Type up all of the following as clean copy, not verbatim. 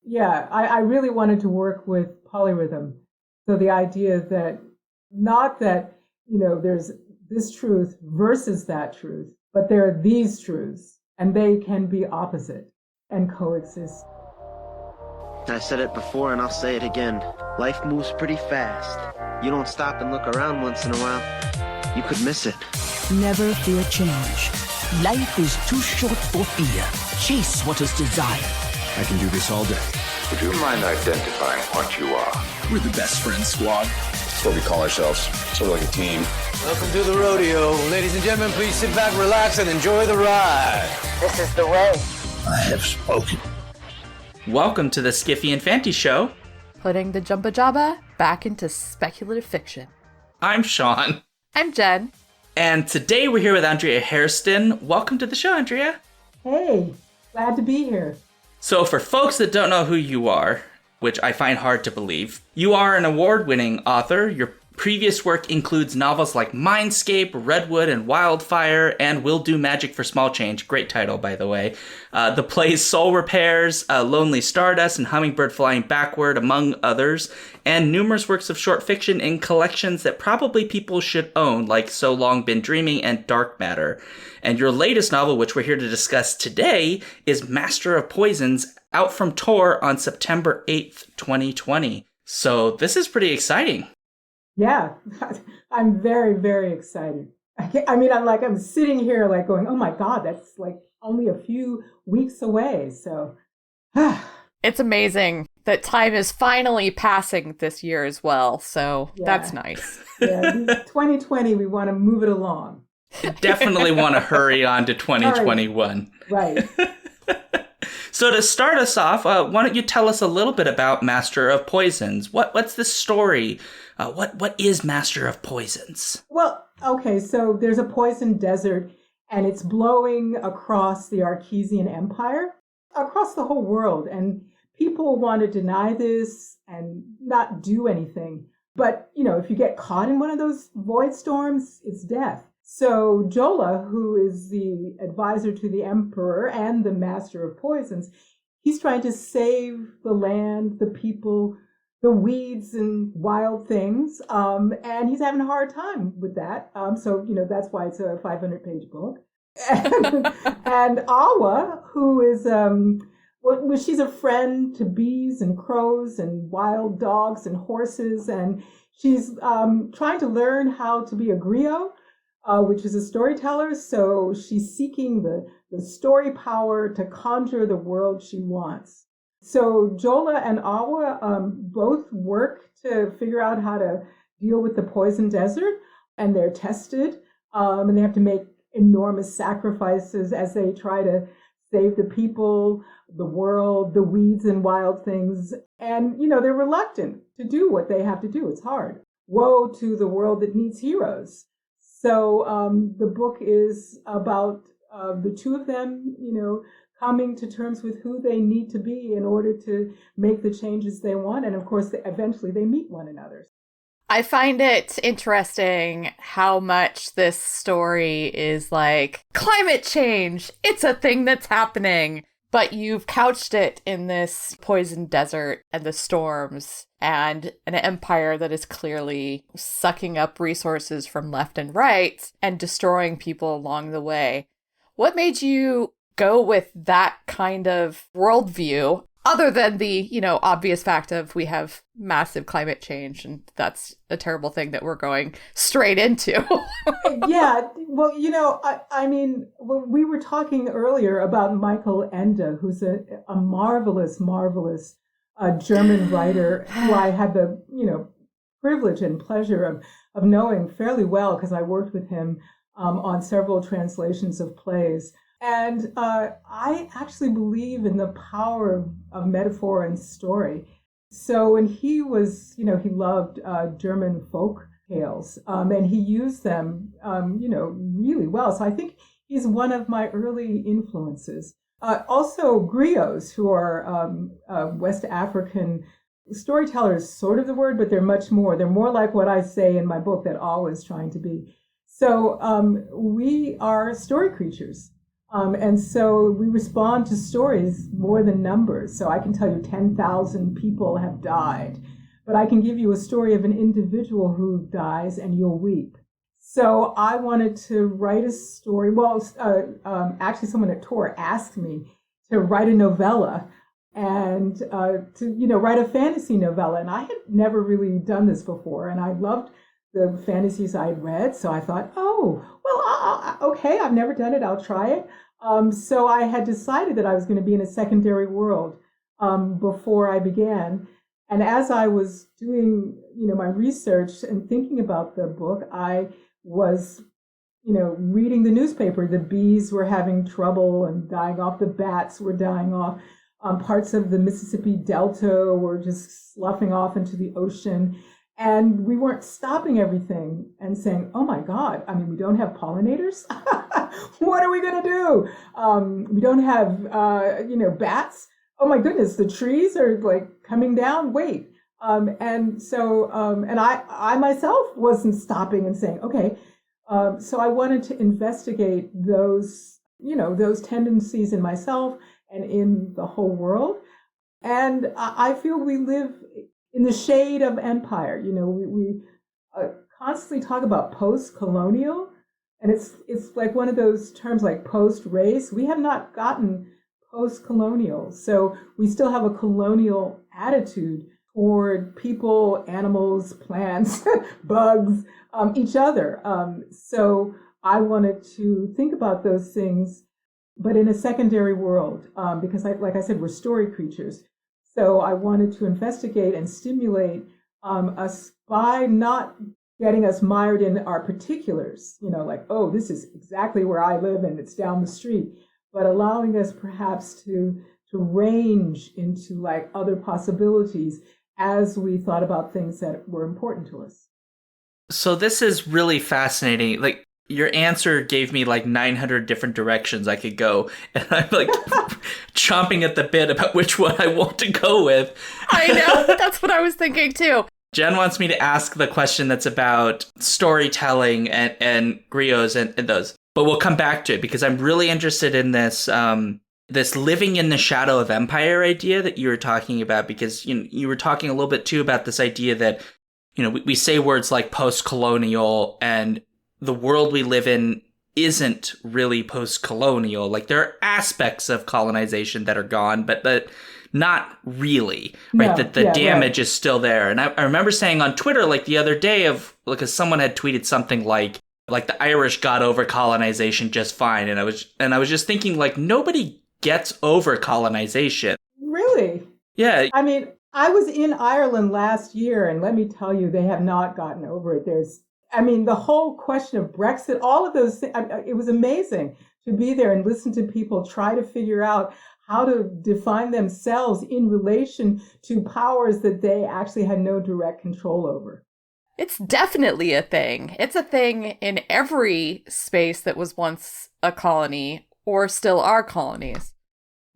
Yeah, I really wanted to work with polyrhythm. So the idea that not that, there's this truth versus that truth, but there are these truths and they can be opposite and coexist. I said it before and I'll say it again. Life moves pretty fast. You don't stop and look around once in a while, you could miss it. Never fear change. Life is too short for fear. Chase what is desired. I can do this all day. Would you mind identifying what you are? We're the best friends squad. That's what we call ourselves. Sort of like a team. Welcome to the rodeo. Ladies and gentlemen, please sit back, relax, and enjoy the ride. This is the way. I have spoken. Welcome to the Skiffy and Fanty Show. Putting the Jumba Jabba back into speculative fiction. I'm Sean. I'm Jen. And today we're here with Andrea Hairston. Welcome to the show, Andrea. Hey, glad to be here. So for folks that don't know who you are, which I find hard to believe, you are an award-winning author. Your previous work includes novels like Mindscape, Redwood, and Wildfire, and Will Do Magic for Small Change. Great title, by the way. The plays Soul Repairs, Lonely Stardust, and Hummingbird Flying Backward, among others, and numerous works of short fiction in collections that probably people should own, like So Long Been Dreaming and Dark Matter. And your latest novel, which we're here to discuss today, is Master of Poisons, out from Tor on September 8th, 2020. So this is pretty exciting. Yeah, I'm very, very excited. I'm sitting here like going, oh my God, that's like only a few weeks away. So it's amazing that time is finally passing this year as well. So That's nice. Yeah, 2020, we want to move it along. Definitely want to hurry on to 2021. Right. So to start us off, why don't you tell us a little bit about Master of Poisons? What's the story? What is Master of Poisons? Well, okay, so there's a poison desert, and it's blowing across the Archesian Empire, across the whole world, and people want to deny this and not do anything. But, if you get caught in one of those void storms, it's death. So Jola, who is the advisor to the emperor and the master of poisons, he's trying to save the land, the people, the weeds and wild things, and he's having a hard time with that. So that's why it's a 500-page book. And Awa, who is she's a friend to bees and crows and wild dogs and horses, and she's trying to learn how to be a griot, which is a storyteller. So she's seeking the story power to conjure the world she wants. So Jola and Awa both work to figure out how to deal with the poison desert, and they're tested, and they have to make enormous sacrifices as they try to save the people, the world, the weeds and wild things. And, they're reluctant to do what they have to do. It's hard. Woe to the world that needs heroes. So the book is about the two of them, coming to terms with who they need to be in order to make the changes they want. And of course, eventually they meet one another. I find it interesting how much this story is like climate change. It's a thing that's happening. But you've couched it in this poison desert and the storms and an empire that is clearly sucking up resources from left and right and destroying people along the way. What made you go with that kind of worldview, other than the, obvious fact of we have massive climate change and that's a terrible thing that we're going straight into? Yeah, well, we were talking earlier about Michael Ende, who's a marvelous, marvelous German writer who I had the, privilege and pleasure of knowing fairly well because I worked with him on several translations of plays. And I actually believe in the power of metaphor and story. So when he was, he loved German folk tales, and he used them, really well. So I think he's one of my early influences. Also griots, who are West African storytellers, sort of the word, but they're much more. They're more like what I say in my book that Awa is trying to be. So we are story creatures. And so we respond to stories more than numbers. So I can tell you 10,000 people have died, but I can give you a story of an individual who dies and you'll weep. So I wanted to write a story. Well, actually someone at Tor asked me to write a novella and to write a fantasy novella. And I had never really done this before, and I loved the fantasies I'd read. So I thought, oh, well, okay, I've never done it. I'll try it. So I had decided that I was going to be in a secondary world before I began. And as I was doing, my research and thinking about the book, I was, reading the newspaper. The bees were having trouble and dying off. The bats were dying off. Parts of the Mississippi Delta were just sloughing off into the ocean. And we weren't stopping everything and saying, oh my God, we don't have pollinators? What are we going to do? We don't have, bats. Oh my goodness, the trees are like coming down. Wait. And I myself wasn't stopping and saying, okay. So I wanted to investigate those tendencies in myself and in the whole world. And I feel we live in the shade of empire. We constantly talk about post-colonial, and it's like one of those terms like post-race. We have not gotten post-colonial. So we still have a colonial attitude toward people, animals, plants, bugs, each other. So I wanted to think about those things, but in a secondary world, because like I said, we're story creatures. So I wanted to investigate and stimulate us by not getting us mired in our particulars, like, oh, this is exactly where I live and it's down the street, but allowing us perhaps to range into like other possibilities as we thought about things that were important to us. So this is really fascinating. Like, your answer gave me like 900 different directions I could go, and I'm like chomping at the bit about which one I want to go with. I know, that's what I was thinking too. Jen wants me to ask the question that's about storytelling and griots and those, but we'll come back to it because I'm really interested in this this living in the shadow of empire idea that you were talking about, because you were talking a little bit too about this idea that we say words like post-colonial, and the world we live in isn't really post-colonial. Like, there are aspects of colonization that are gone, but not really, right? No, The damage is still there. And I remember saying on Twitter, like the other day, because someone had tweeted something like the Irish got over colonization just fine. And I was just thinking, like, nobody gets over colonization. Really? Yeah. I was in Ireland last year, and let me tell you, they have not gotten over it. The whole question of Brexit, all of those things, it was amazing to be there and listen to people try to figure out how to define themselves in relation to powers that they actually had no direct control over. It's definitely a thing. It's a thing in every space that was once a colony or still are colonies.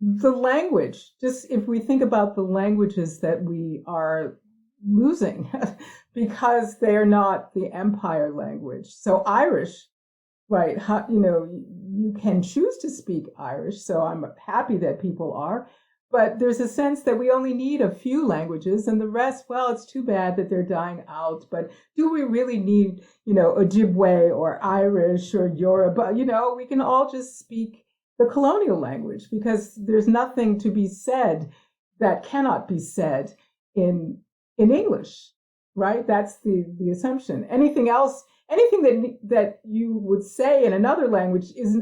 The language, just if we think about the languages that we are losing because they're not the empire language. So Irish, right? You can choose to speak Irish. So I'm happy that people are, but there's a sense that we only need a few languages, and the rest, well, it's too bad that they're dying out. But do we really need, Ojibwe or Irish or Yoruba? We can all just speak the colonial language, because there's nothing to be said that cannot be said in English, right? That's the assumption. Anything else, anything that you would say in another language is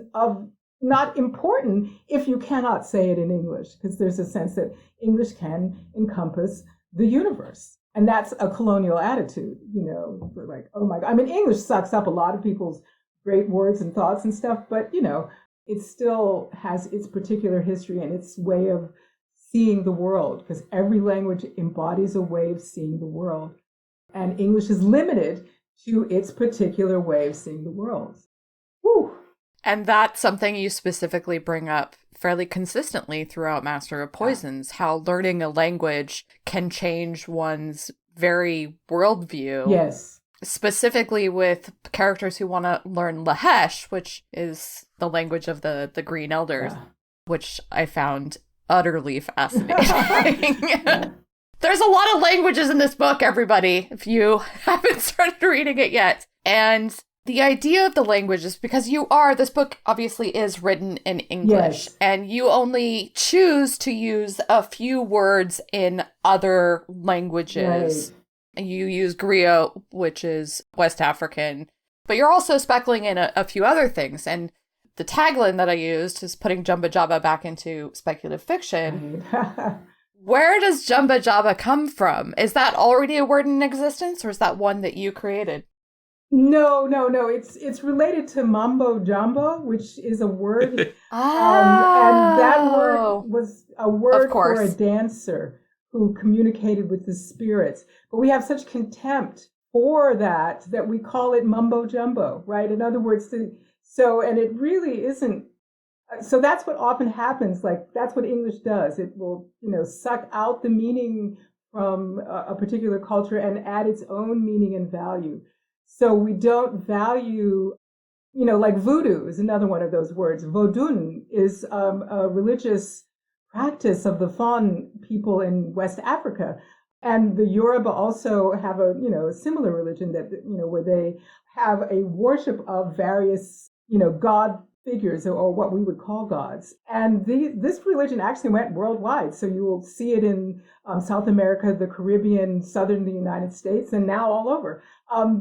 not important if you cannot say it in English, because there's a sense that English can encompass the universe. And that's a colonial attitude, like, oh my God. English sucks up a lot of people's great words and thoughts and stuff, but, it still has its particular history and its way of seeing the world, because every language embodies a way of seeing the world. And English is limited to its particular way of seeing the world. Whew. And that's something you specifically bring up fairly consistently throughout Master of Poisons, how learning a language can change one's very worldview. Yes. specifically with characters who want to learn Lahesh, which is the language of the Green Elders, which I found utterly fascinating. There's a lot of languages in this book, everybody, if you haven't started reading it yet. And the idea of the languages, because this book obviously is written in English, and you only choose to use a few words in other languages. Right. You use Griot, which is West African, but you're also speckling in a few other things. And the tagline that I used is putting Jumba Jabba back into speculative fiction. Where does Jumba Jabba come from? Is that already a word in existence, or is that one that you created? No. It's related to Mambo Jumbo, which is a word. And that word was a word for a dancer who communicated with the spirits. But we have such contempt for that we call it Mumbo Jumbo, right? In other words, and it really isn't. So that's what often happens. Like, that's what English does. It will, suck out the meaning from a particular culture and add its own meaning and value. So we don't value, like voodoo is another one of those words. Vodun is a religious practice of the Fon people in West Africa. And the Yoruba also have a similar religion that, where they have a worship of various, God figures, or what we would call gods. And this religion actually went worldwide. So you will see it in South America, the Caribbean, southern the United States, and now all over.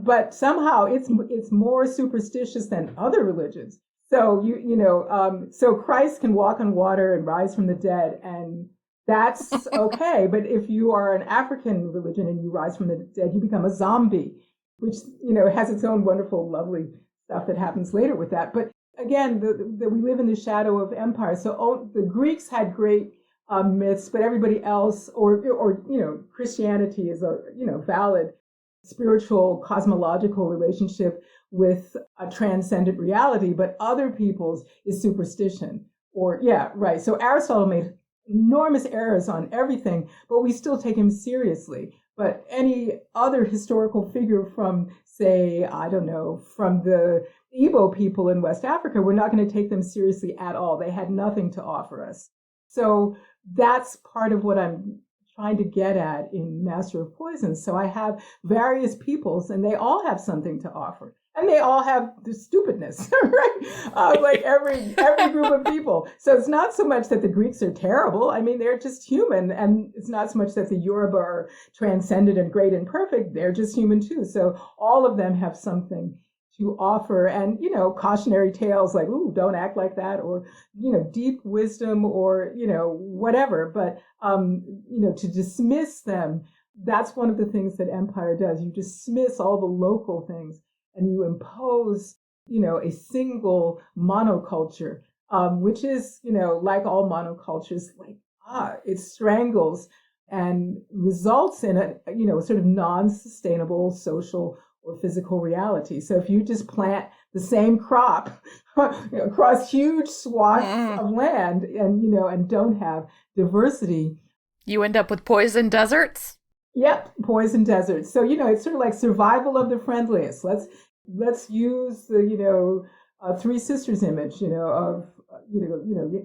But somehow it's more superstitious than other religions. So so Christ can walk on water and rise from the dead, and that's okay. But if you are an African religion and you rise from the dead, you become a zombie, which has its own wonderful, lovely stuff that happens later with that. But again, we live in the shadow of empire. So the Greeks had great myths, but everybody else, or Christianity is a valid spiritual cosmological relationship with a transcendent reality, but other people's is superstition. So Aristotle made enormous errors on everything, but we still take him seriously. But any other historical figure from, say, from the Igbo people in West Africa, we're not going to take them seriously at all. They had nothing to offer us. So that's part of what I'm trying to get at in Master of Poisons. So I have various peoples, and they all have something to offer. And they all have the stupidness, right? Like every group of people. So it's not so much that the Greeks are terrible. I mean, they're just human. And it's not so much that the Yoruba are transcendent and great and perfect. They're just human too. So all of them have something to offer, and cautionary tales like, ooh, don't act like that, or deep wisdom, or whatever. But to dismiss them, that's one of the things that empire does. You dismiss all the local things and you impose a single monoculture, which is like all monocultures, it strangles and results in a sort of non-sustainable social or physical reality. So if you just plant the same crop across huge swaths of land and don't have diversity, you end up with poison deserts? Yep, poison deserts. So, it's sort of like survival of the friendliest. Let's use the, Three Sisters image,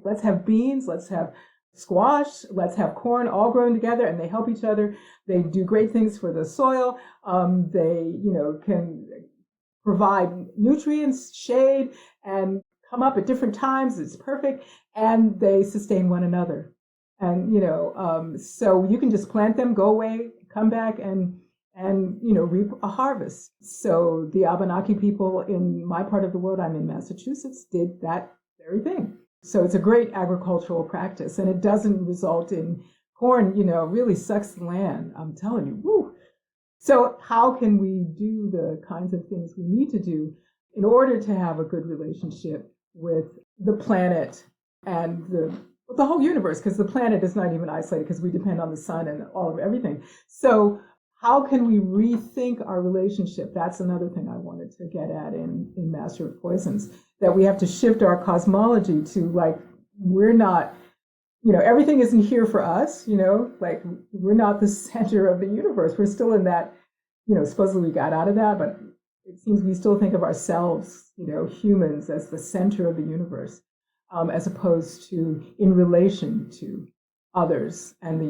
let's have beans, let's have squash, let's have corn, all grown together, and they help each other. They do great things for the soil. They, can provide nutrients, shade, and come up at different times. It's perfect. And they sustain one another. And, so you can just plant them, go away, come back, and reap a harvest. So the Abenaki people in my part of the world, I'm in Massachusetts, did that very thing. So it's a great agricultural practice, and it doesn't result in corn, really sucks the land. I'm telling you, woo. So how can we do the kinds of things we need to do in order to have a good relationship with the planet and the whole universe? Because the planet is not even isolated, because we depend on the sun and all of everything. So how can we rethink our relationship? That's another thing I wanted to get at in Master of Poisons, that we have to shift our cosmology to, we're not, everything isn't here for us, we're not the center of the universe. We're still in that, supposedly we got out of that, but it seems we still think of ourselves, humans as the center of the universe, as opposed to in relation to others and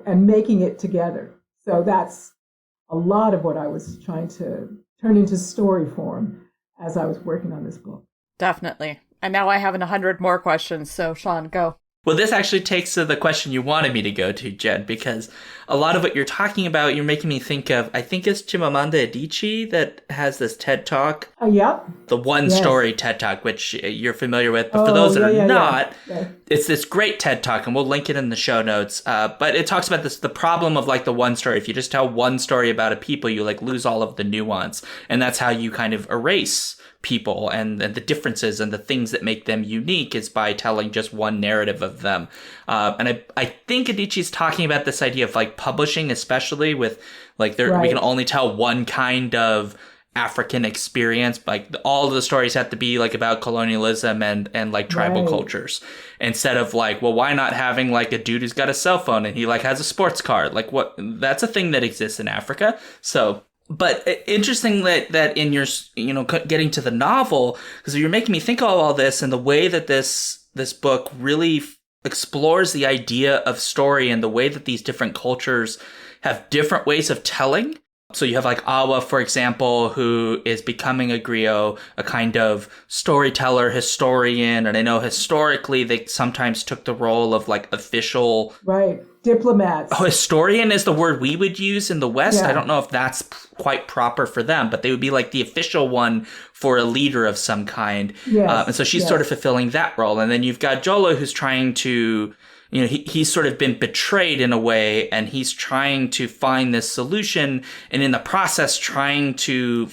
and making it together. So that's a lot of what I was trying to turn into story form as I was working on this book. Definitely. And now I have 100 more questions. So Sean, go. Well, this actually takes to the question you wanted me to go to, Jen, because a lot of what you're talking about, you're making me think of, I think it's Chimamanda Adichie that has this TED Talk. Yep. The One Story TED Talk, which you're familiar with. But for those that are not, it's this great TED Talk, and we'll link it in the show notes. But it talks about the problem of like the one story. If you just tell one story about a people, you like lose all of the nuance. And that's how you kind of erase people and the differences and the things that make them unique is by telling just one narrative of them. And I think Adichie's talking about this idea of like publishing, especially with like we can only tell one kind of African experience. Like all of the stories have to be like about colonialism and like tribal cultures, instead of like, well, why not having like a dude who's got a cell phone and he like has a sports car? Like that's a thing that exists in Africa. So but interesting that in your, getting to the novel, because you're making me think of all this and the way that this book really explores the idea of story and the way that these different cultures have different ways of telling. So you have like Awa, for example, who is becoming a griot, a kind of storyteller, historian. And I know historically they sometimes took the role of like official. Right. Diplomats. Oh, historian is the word we would use in the West. Yeah. I don't know if that's quite proper for them, but they would be like the official one for a leader of some kind. Yes. And so she's sort of fulfilling that role. And then you've got Jolo, who's trying to, he's sort of been betrayed in a way, and he's trying to find this solution, and in the process trying to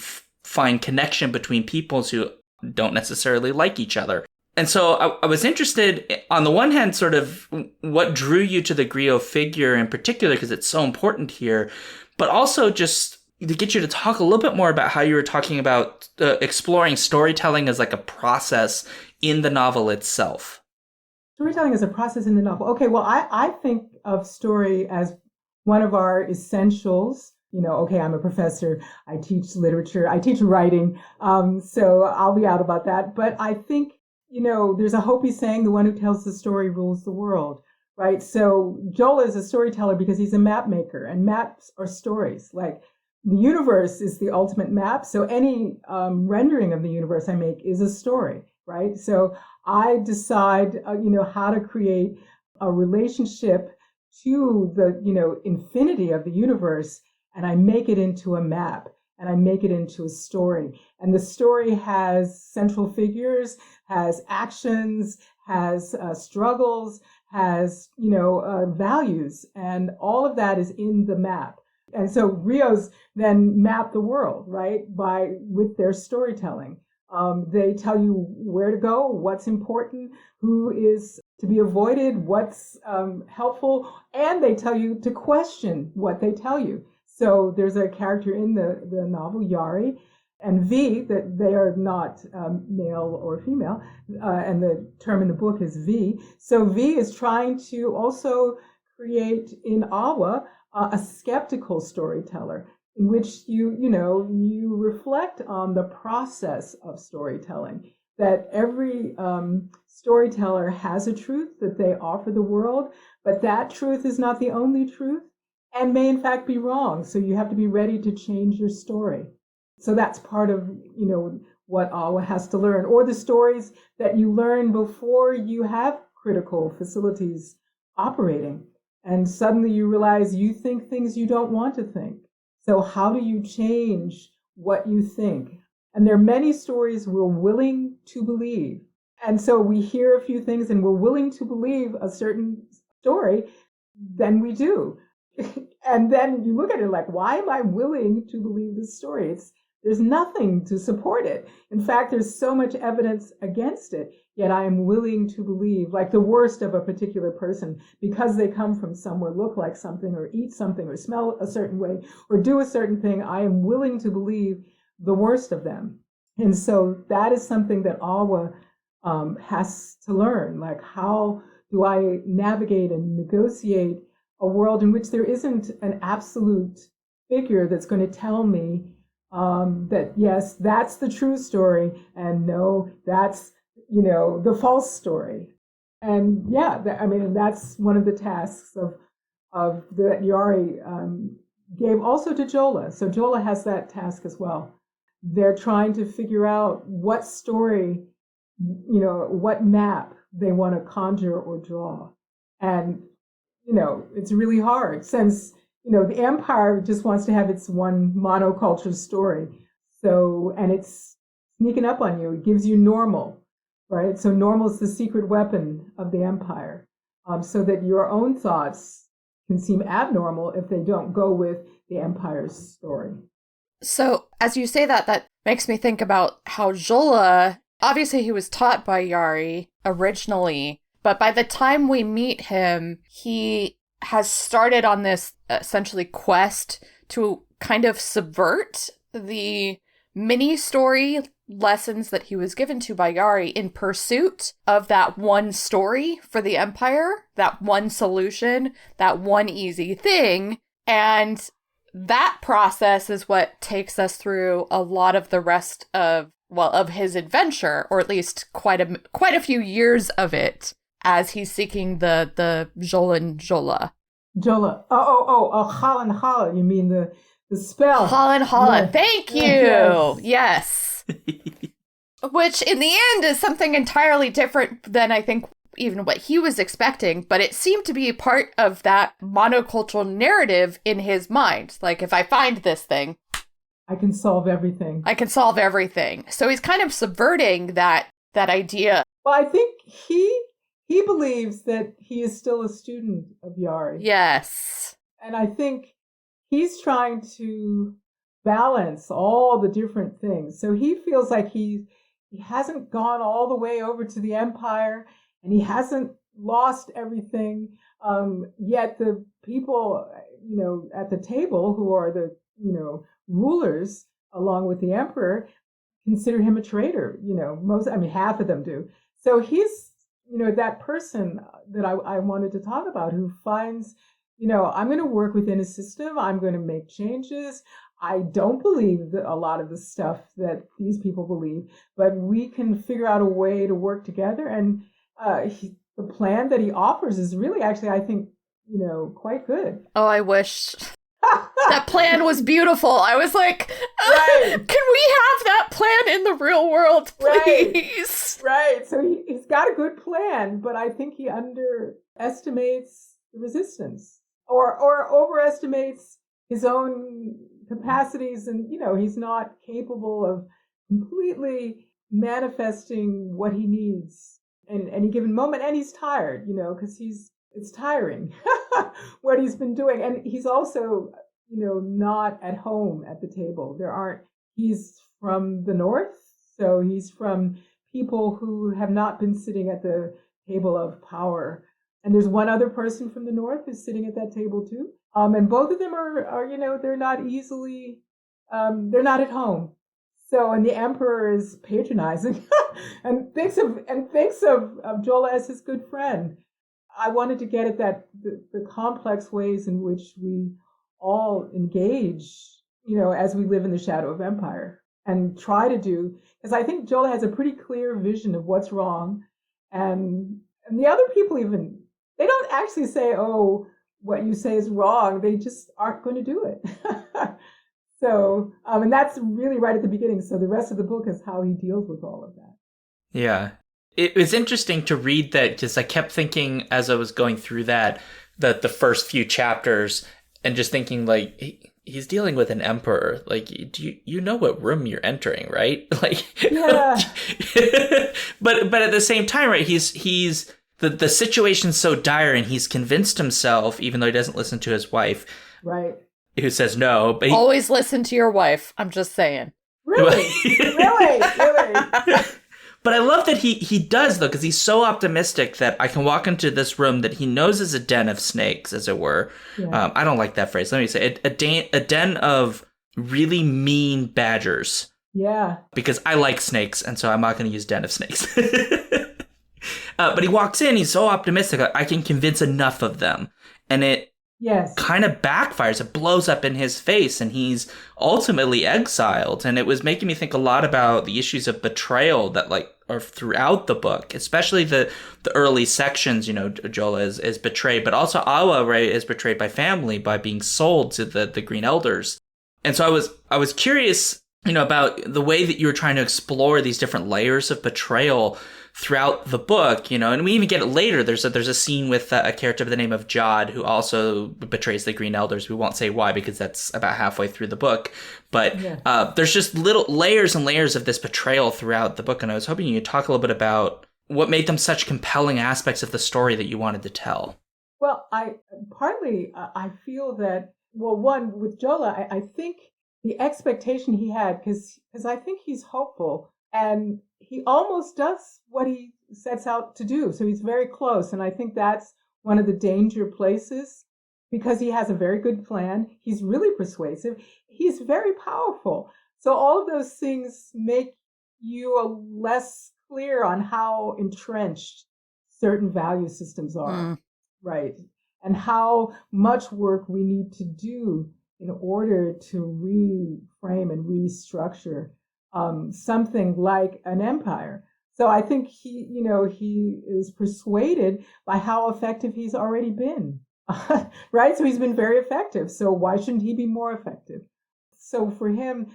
find connection between peoples who don't necessarily like each other. And so I was interested, on the one hand, sort of what drew you to the griot figure in particular, because it's so important here, but also just to get you to talk a little bit more about how you were talking about exploring storytelling as like a process in the novel itself. Storytelling is a process in the novel. Okay, well, I think of story as one of our essentials. I'm a professor, I teach literature, I teach writing, so I'll be out about that. But I think, there's a Hopi saying, the one who tells the story rules the world, right? So Joel is a storyteller because he's a map maker, and maps are stories. Like the universe is the ultimate map. So any rendering of the universe I make is a story, right? So I decide, how to create a relationship to the, infinity of the universe, and I make it into a map, and I make it into a story. And the story has central figures, has actions, has struggles, has, values, and all of that is in the map. And so griots then map the world, right, with their storytelling. They tell you where to go, what's important, who is to be avoided, what's helpful, and they tell you to question what they tell you. So there's a character in the novel, Yari, and V, that they are not male or female, and the term in the book is V. So V is trying to also create in Awa a skeptical storyteller, in which you reflect on the process of storytelling, that every storyteller has a truth that they offer the world, but that truth is not the only truth and may in fact be wrong. So you have to be ready to change your story. So that's part of, what Awa has to learn, or the stories that you learn before you have critical facilities operating. And suddenly you realize you think things you don't want to think. So how do you change what you think? And there are many stories we're willing to believe. And so we hear a few things and we're willing to believe a certain story, then we do. And then you look at it like, why am I willing to believe this story? There's nothing to support it. In fact, there's so much evidence against it, yet I am willing to believe like the worst of a particular person because they come from somewhere, look like something, or eat something, or smell a certain way, or do a certain thing. I am willing to believe the worst of them. And so that is something that Awa has to learn. Like, how do I navigate and negotiate a world in which there isn't an absolute figure that's going to tell me that, yes, that's the true story, and no, that's, the false story. And yeah, that's one of the tasks of that Yari gave also to Jola. So Jola has that task as well. They're trying to figure out what story, what map they want to conjure or draw. And, it's really hard since, the empire just wants to have its one monoculture story. So, and it's sneaking up on you. It gives you normal, right? So normal is the secret weapon of the empire, so that your own thoughts can seem abnormal if they don't go with the empire's story. So as you say that, that makes me think about how Jola, obviously he was taught by Yari originally, but by the time we meet him, he has started on this essentially quest to kind of subvert the mini story lessons that he was given to by Yari in pursuit of that one story for the Empire, that one solution, that one easy thing. And that process is what takes us through a lot of the rest of his adventure, or at least quite a few years of it, as he's seeking the Jolan Jola. Jola. Holland Holla. You mean the spell. Holland Holla. Yeah. Thank you. Yes. Which in the end is something entirely different than I think even what he was expecting, but it seemed to be part of that monocultural narrative in his mind. Like, if I find this thing, I can solve everything. So he's kind of subverting that idea. Well, I think he believes that he is still a student of Yari. Yes. And I think he's trying to balance all the different things. So he feels like he hasn't gone all the way over to the Empire, and he hasn't lost everything. Yet the people, at the table, who are the, rulers along with the emperor, consider him a traitor. Half of them do. So he's, that person that I wanted to talk about, who finds, I'm going to work within a system. I'm going to make changes. I don't believe that a lot of the stuff that these people believe, but we can figure out a way to work together. And the plan that he offers is really, actually, I think, quite good. Oh, I wish that plan was beautiful. I was like, right. Can we have that plan in the real world, please? Right. So he's got a good plan, but I think he underestimates the resistance or overestimates his own capacities. And, he's not capable of completely manifesting what he needs in any given moment. And he's tired, because it's tiring what he's been doing. And he's also, not at home at the table. He's from the north, so he's from people who have not been sitting at the table of power. And there's one other person from the north who's sitting at that table too. And both of them are they're not easily, they're not at home. So, and the emperor is patronizing and thinks of Jola as his good friend. I wanted to get at that the complex ways in which we all engage, as we live in the shadow of empire, and try to do, because I think Jola has a pretty clear vision of what's wrong, and the other people even, they don't actually say, oh, what you say is wrong. They just aren't going to do it. So, and that's really right at the beginning. So the rest of the book is how he deals with all of that. Yeah. It was interesting to read that, because I kept thinking as I was going through that the first few chapters, and just thinking, like, he's dealing with an emperor. Like, do you know what room you're entering, right? Like, yeah. but at the same time, right? He's the situation's so dire, and he's convinced himself, even though he doesn't listen to his wife, right? Who says no, but always listen to your wife. I'm just saying. Really, really. But I love that he does, though, because he's so optimistic that I can walk into this room that he knows is a den of snakes, as it were. Yeah. I don't like that phrase. Let me say it. A den of really mean badgers. Yeah. Because I like snakes, and so I'm not going to use den of snakes. But he walks in, he's so optimistic. I can convince enough of them. And it Yes. kind of backfires. It blows up in his face, and he's ultimately exiled. And it was making me think a lot about the issues of betrayal that are throughout the book, especially the early sections. Jola is betrayed, but also Awa, right, is betrayed by family by being sold to the Green Elders. And so I was curious, about the way that you were trying to explore these different layers of betrayal throughout the book, and we even get it later. There's a scene with a character by the name of Jod who also betrays the Green Elders. We won't say why because that's about halfway through the book. But there's just little layers and layers of this betrayal throughout the book. And I was hoping you could talk a little bit about what made them such compelling aspects of the story that you wanted to tell. Well, I feel that, one, with Jola, I think the expectation he had, because I think he's hopeful, and he almost does what he sets out to do. So he's very close. And I think that's one of the danger places, because he has a very good plan. He's really persuasive. He's very powerful. So all of those things make you less clear on how entrenched certain value systems are, right? And how much work we need to do in order to reframe and restructure something like an empire. So I think he is persuaded by how effective he's already been, right? So he's been very effective. So why shouldn't he be more effective? So for him,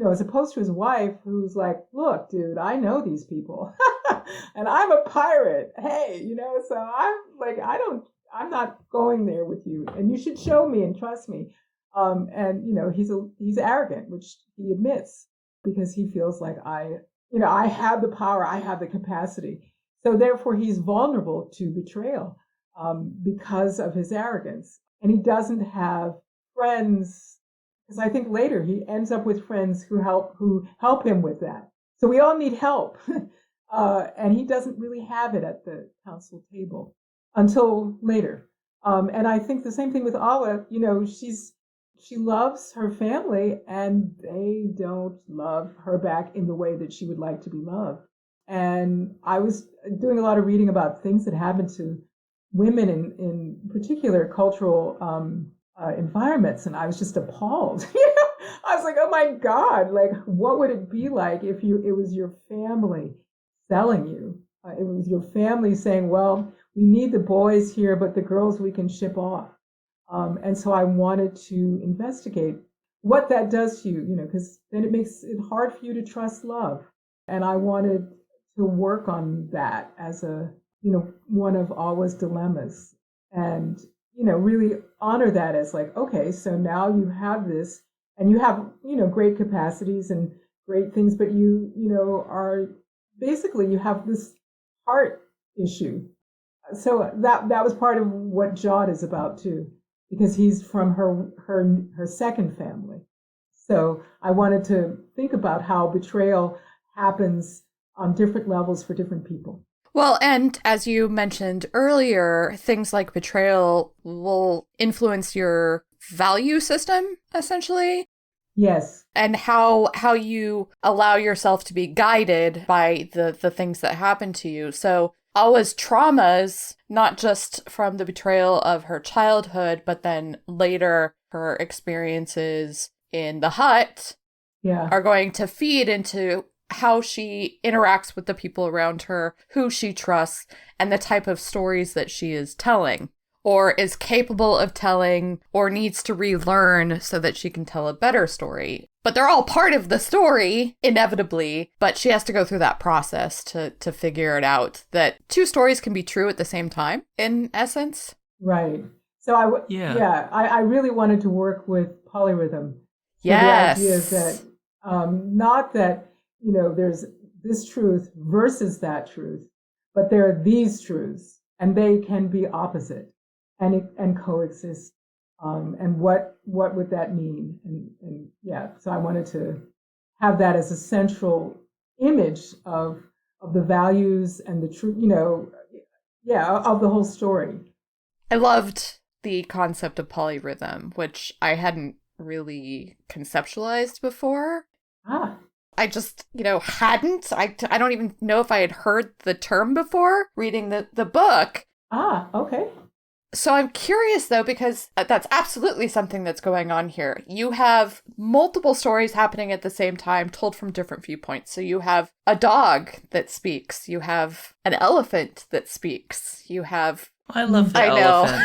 as opposed to his wife, who's like, look, dude, I know these people and I'm a pirate. Hey, so I'm like, I'm not going there with you, and you should show me and trust me. And he's arrogant, which he admits, because he feels like I have the power, I have the capacity. So therefore he's vulnerable to betrayal because of his arrogance. And he doesn't have friends, because I think later he ends up with friends who help him with that. So we all need help. And he doesn't really have it at the council table until later. And I think the same thing with Awa. She loves her family, and they don't love her back in the way that she would like to be loved. And I was doing a lot of reading about things that happen to women in particular cultural environments, and I was just appalled. I was like, oh my God, like, what would it be like if it was your family selling you? It was your family saying, well, we need the boys here, but the girls we can ship off. And so I wanted to investigate what that does to you, because then it makes it hard for you to trust love. And I wanted to work on that as one of Awa's dilemmas, and, really honor that as like, okay, so now you have this, and you have, great capacities and great things, but you are basically, you have this heart issue. So that was part of what Jod is about too, because he's from her second family. So I wanted to think about how betrayal happens on different levels for different people. Well, and as you mentioned earlier, things like betrayal will influence your value system, essentially. Yes. And how you allow yourself to be guided by the things that happen to you. So Awa's traumas, not just from the betrayal of her childhood, but then later her experiences in the hut, are going to feed into how she interacts with the people around her, who she trusts, and the type of stories that she is telling, or is capable of telling, or needs to relearn so that she can tell a better story. But they're all part of the story, inevitably, but she has to go through that process to figure it out, that two stories can be true at the same time, in essence. Right. So I really wanted to work with polyrhythm. Yes. So the idea is that, not that, there's this truth versus that truth, but there are these truths, and they can be opposite and coexist. And what would that mean? And so I wanted to have that as a central image of the values and the truth, of the whole story. I loved the concept of polyrhythm, which I hadn't really conceptualized before. I just, hadn't. I don't even know if I had heard the term before reading the book. Okay. So I'm curious, though, because that's absolutely something that's going on here. You have multiple stories happening at the same time, told from different viewpoints. So you have a dog that speaks. You have an elephant that speaks. You have... I love the elephant.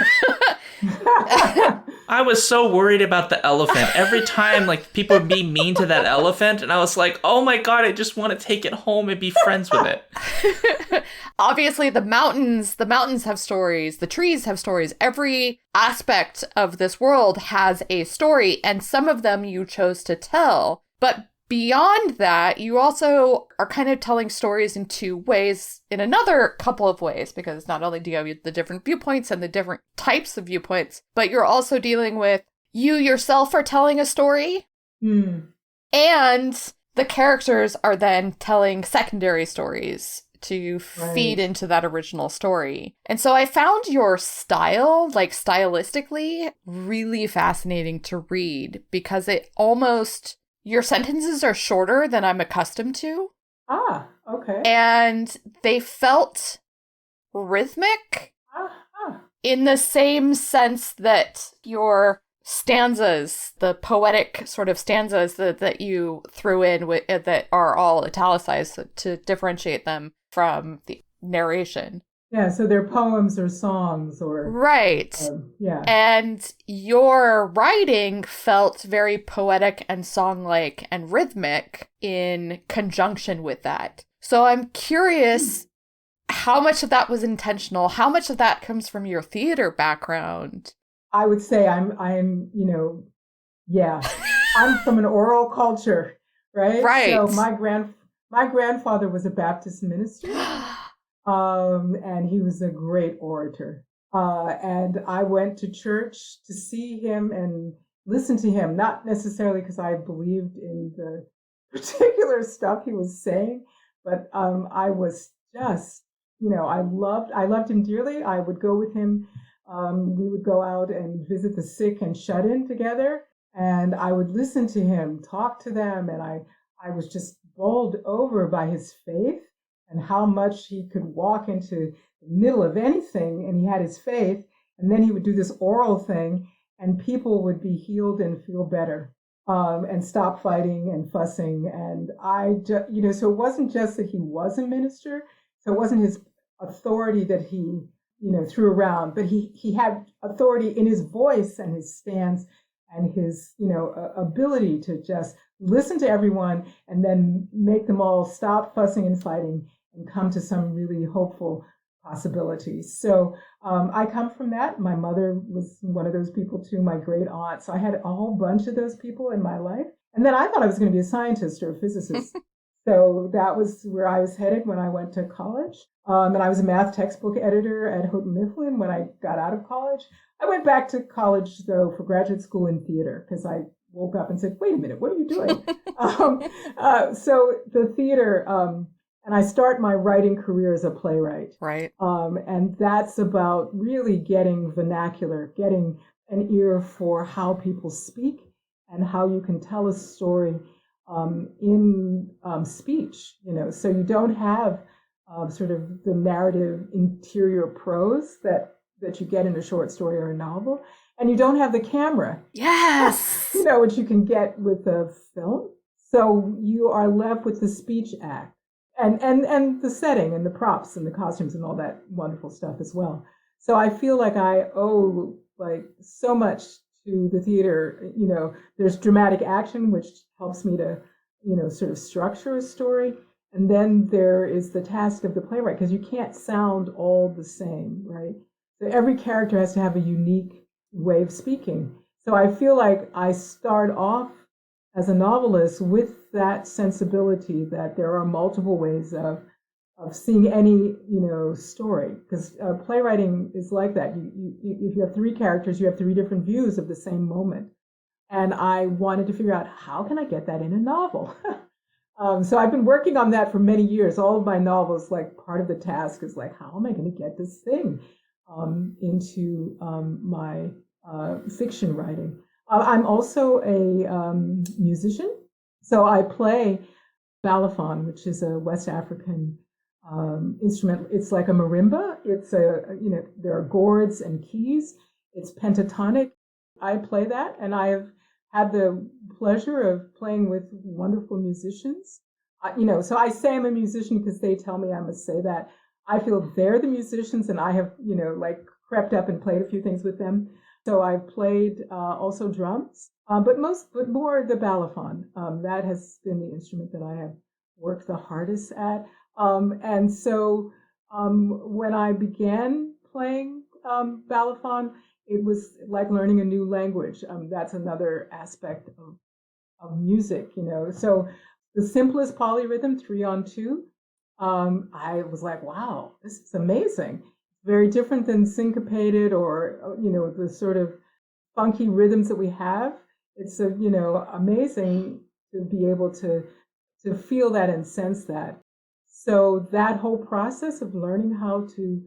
I was so worried about the elephant. Every time, like, people would be mean to that elephant, and I was like, oh my god, I just want to take it home and be friends with it. Obviously, the mountains have stories, the trees have stories. Every aspect of this world has a story, and some of them you chose to tell. But beyond that, you also are kind of telling stories in two ways, in another couple of ways, because not only do you have the different viewpoints and the different types of viewpoints, but you're also dealing with you yourself are telling a story, and the characters are then telling secondary stories to feed into that original story. And so I found your style, like stylistically, really fascinating to read, because it almost... your sentences are shorter than I'm accustomed to. Ah, okay. And they felt rhythmic in the same sense that your stanzas, the poetic sort of stanzas that you threw in that are all italicized to differentiate them from the narration. Yeah, so they're poems or songs or... Right. Yeah. And your writing felt very poetic and song-like and rhythmic in conjunction with that. So I'm curious how much of that was intentional, how much of that comes from your theater background? I would say I'm I'm from an oral culture, right? Right. So my grandfather was a Baptist minister. And he was a great orator. And I went to church to see him and listen to him, not necessarily because I believed in the particular stuff he was saying, but I was just, I loved him dearly. I would go with him. We would go out and visit the sick and shut in together, and I would listen to him, talk to them, and I was just bowled over by his faith and how much he could walk into the middle of anything, and he had his faith, and then he would do this oral thing, and people would be healed and feel better, and stop fighting and fussing. And so it wasn't just that he was a minister, so it wasn't his authority that he, threw around, but he had authority in his voice and his stance and his, ability to just listen to everyone and then make them all stop fussing and fighting and come to some really hopeful possibilities. So I come from that. My mother was one of those people too, my great aunt. So I had a whole bunch of those people in my life. And then I thought I was going to be a scientist or a physicist. So that was where I was headed when I went to college. And I was a math textbook editor at Houghton Mifflin when I got out of college. I went back to college, though, for graduate school in theater because I woke up and said, wait a minute, what are you doing? So the theater, and I start my writing career as a playwright. Right. And that's about really getting vernacular, getting an ear for how people speak and how you can tell a story in speech, so you don't have sort of the narrative interior prose that you get in a short story or a novel, and you don't have the camera. Yes. Which you can get with a film. So you are left with the speech act and the setting and the props and the costumes and all that wonderful stuff as well. So I feel like I owe so much to the theater. There's dramatic action, which helps me to, sort of structure a story. And then there is the task of the playwright, because you can't sound all the same, right? So every character has to have a unique way of speaking. So I feel like I start off as a novelist with that sensibility that there are multiple ways of seeing any, story. Because playwriting is like that. If you have three characters, you have three different views of the same moment. And I wanted to figure out, how can I get that in a novel? So I've been working on that for many years. All of my novels, part of the task is how am I going to get this thing into my fiction writing? I'm also a musician. So I play balafon, which is a West African instrument. It's like a marimba. It's there are gourds and keys. It's pentatonic. I play that, and I have had the pleasure of playing with wonderful musicians. So I say I'm a musician because they tell me I must say that. I feel they're the musicians, and I have, like crept up and played a few things with them. So I've played also drums, but more the balafon. That has been the instrument that I have worked the hardest at. And so when I began playing balafon, it was like learning a new language. That's another aspect of music, So the simplest polyrhythm, 3-on-2, I was like, wow, this is amazing. Very different than syncopated or, the sort of funky rhythms that we have. It's, amazing to be able to feel that and sense that. So that whole process of learning how to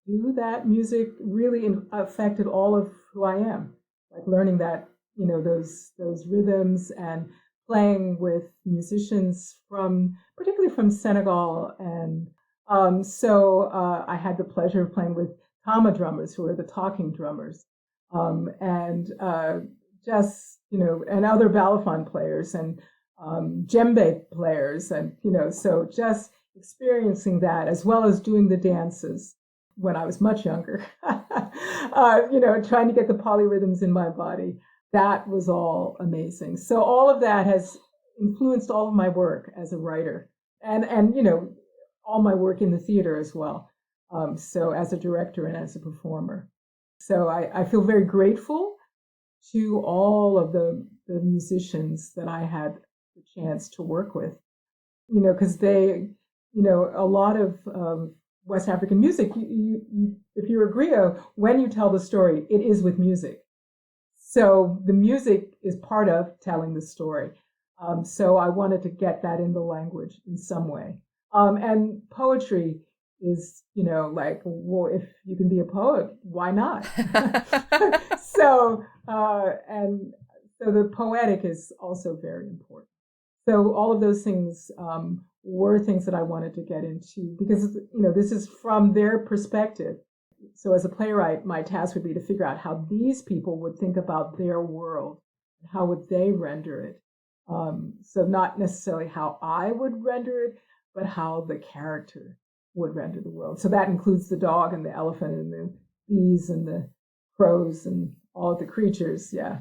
do that music really affected all of who I am. Like learning that, those rhythms and playing with musicians particularly from Senegal. And so I had the pleasure of playing with Tama drummers, who are the talking drummers, and other balafon players and djembe players. And, so just experiencing that as well as doing the dances when I was much younger, trying to get the polyrhythms in my body. That was all amazing. So all of that has influenced all of my work as a writer and all my work in the theater as well. So as a director and as a performer. So I feel very grateful to all of the musicians that I had the chance to work with, because they, a lot of West African music, if you're a griot, when you tell the story, it is with music. So the music is part of telling the story. So I wanted to get that in the language in some way. And poetry is, well, if you can be a poet, why not? So the poetic is also very important. So all of those things were things that I wanted to get into because, this is from their perspective. So as a playwright, my task would be to figure out how these people would think about their world. How would they render it? So not necessarily how I would render it, but how the character would render the world. So that includes the dog and the elephant and the bees and the crows and all of the creatures. Yeah.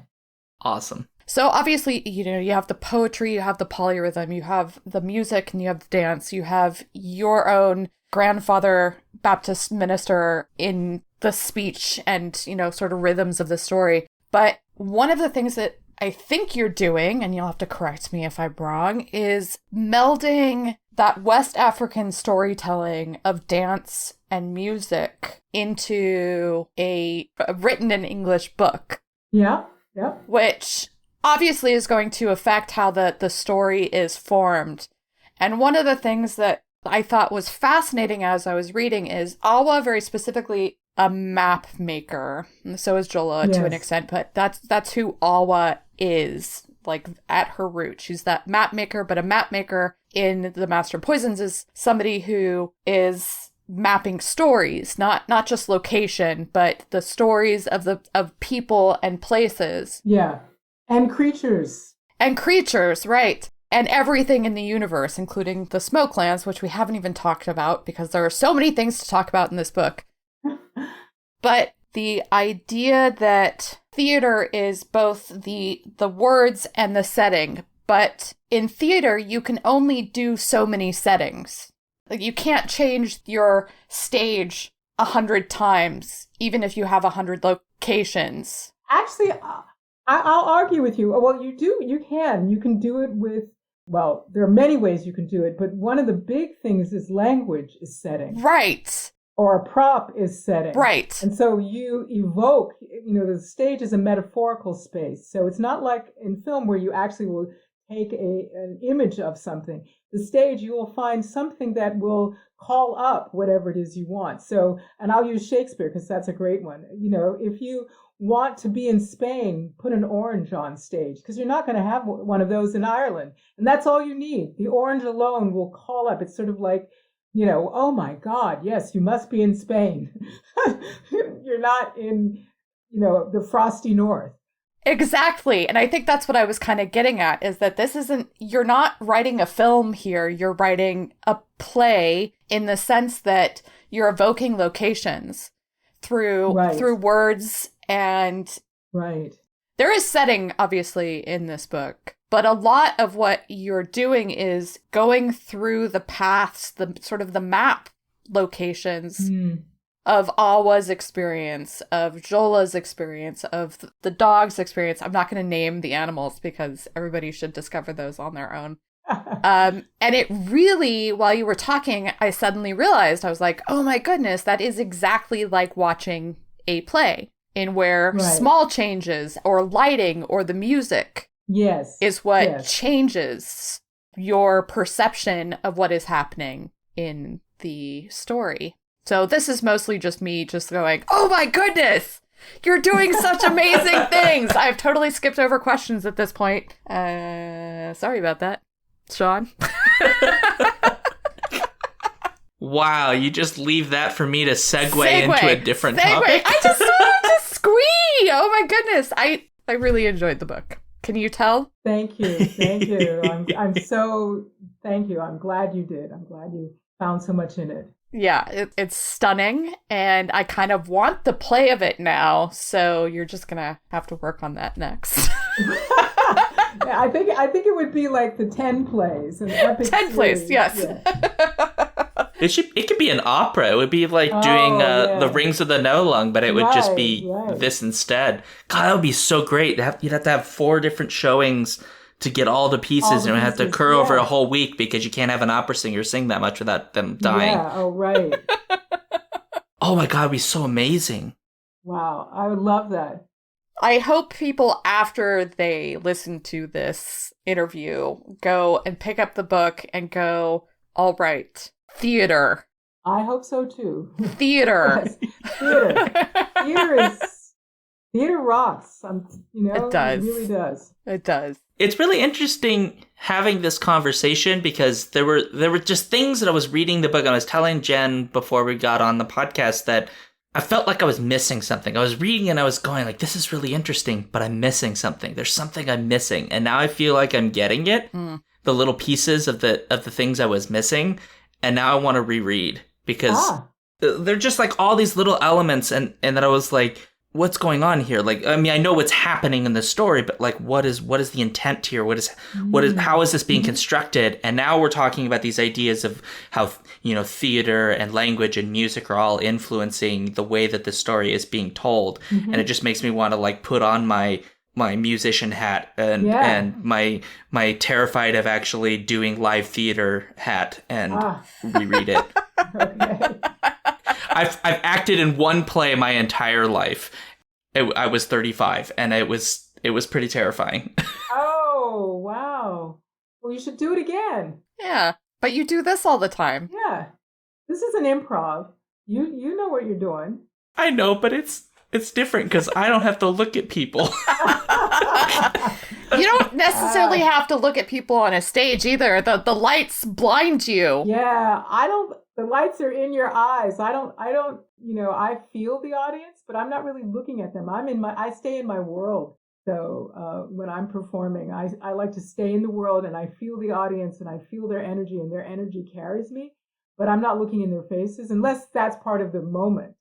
Awesome. So obviously, you have the poetry, you have the polyrhythm, you have the music, and you have the dance, you have your own grandfather Baptist minister in the speech and, sort of rhythms of the story. But one of the things that I think you're doing, and you'll have to correct me if I'm wrong, is melding that West African storytelling of dance and music into a written in English book. Yeah. Which obviously is going to affect how the story is formed. And one of the things that I thought was fascinating as I was reading is Awa, very specifically a map maker. And so is Jola to an extent, but that's who Awa is, like at her root. She's that map maker, but a map maker in The Master of Poisons is somebody who is mapping stories, not just location, but the stories of people and places. Yeah. And creatures. And creatures, right. And everything in the universe, including the Smokelands, which we haven't even talked about because there are so many things to talk about in this book. But the idea that theater is both the words and the setting, but in theater, you can only do so many settings. Like, you can't change your stage 100 times, even if you have 100 locations. Actually, I'll argue with you. Well, you can do it with, well, there are many ways you can do it, but one of the big things is language is setting. Right. Or a prop is setting. Right. And so you evoke, the stage is a metaphorical space. So it's not like in film where you actually will take an image of something. The stage, you will find something that will call up whatever it is you want. So, and I'll use Shakespeare because that's a great one. If you want to be in Spain, put an orange on stage because you're not going to have one of those in Ireland. And that's all you need. The orange alone will call up. It's sort of like, oh my God, yes, you must be in Spain. You're not in, the frosty north. Exactly. And I think that's what I was kind of getting at, is that you're not writing a film here, you're writing a play in the sense that you're evoking locations through words, and there is setting obviously in this book, but a lot of what you're doing is going through the paths, the sort of the map locations of Awa's experience, of Jola's experience, of the dog's experience. I'm not going to name the animals because everybody should discover those on their own. And it really, while you were talking, I suddenly realized, I was like, oh my goodness, that is exactly like watching a play, in where small changes or lighting or the music is what changes your perception of what is happening in the story. So this is mostly just me just going, oh my goodness, you're doing such amazing things. I've totally skipped over questions at this point. Sorry about that, Sean. Wow, you just leave that for me to segue into a different topic? I just wanted to squee. Oh my goodness. I really enjoyed the book. Can you tell? Thank you. Thank you. Thank you. I'm glad you did. I'm glad you found so much in it. Yeah, it's stunning, and I kind of want the play of it now, so you're just gonna have to work on that next. I think it would be like the 10 plays. An epic 10 plays, yes. Yeah. It could be an opera. It would be like doing the Rings of the Nolung, but it would just be this instead. God, that would be so great. You'd have to have 4 different showings to get all the pieces, and it would have to occur over a whole week, because you can't have an opera singer sing that much without them dying. Yeah, oh, right. Oh my God, it'd be so amazing. Wow, I would love that. I hope people, after they listen to this interview, go and pick up the book and go, all right, theater. I hope so too. Theater. Yes. Theater rocks. It does. It really does. It does. It's really interesting having this conversation, because there were just things that I was reading the book, and I was telling Jen before we got on the podcast that I felt like I was missing something. I was reading and I was going like, this is really interesting, but I'm missing something. There's something I'm missing. And now I feel like I'm getting it. The little pieces of the things I was missing. And now I want to reread, because they're just like all these little elements, and that I was like, what's going on here? Like, I mean, I know what's happening in the story, but like, what is the intent here? How is this being constructed? And now we're talking about these ideas of how, theater and language and music are all influencing the way that the story is being told. And it just makes me want to like put on my musician hat and my terrified of actually doing live theater hat and reread it. Okay. I've acted in one play my entire life. I was 35, and it was pretty terrifying. Oh, wow. Well, you should do it again. Yeah, but you do this all the time. Yeah. This is an improv. You know what you're doing. I know, but it's different because I don't have to look at people. You don't necessarily have to look at people on a stage either. The lights blind you. Yeah, the lights are in your eyes. I don't, I feel the audience, but I'm not really looking at them. I stay in my world. So when I'm performing, I like to stay in the world, and I feel the audience, and I feel their energy, and their energy carries me, but I'm not looking in their faces unless that's part of the moment.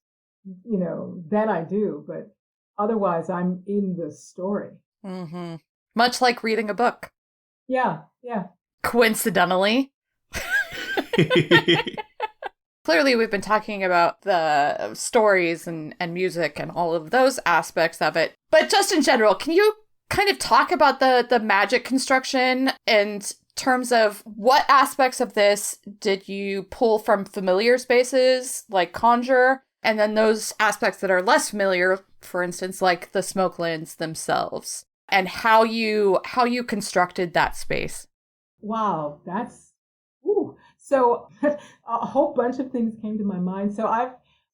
Then I do, but otherwise I'm in the story. Mm-hmm. Much like reading a book. Yeah. Coincidentally. Clearly, we've been talking about the stories and music and all of those aspects of it. But just in general, can you kind of talk about the magic construction in terms of what aspects of this did you pull from familiar spaces like Conjure? And then those aspects that are less familiar, for instance, like the Smokelands themselves, and how you constructed that space. Wow, so a whole bunch of things came to my mind. So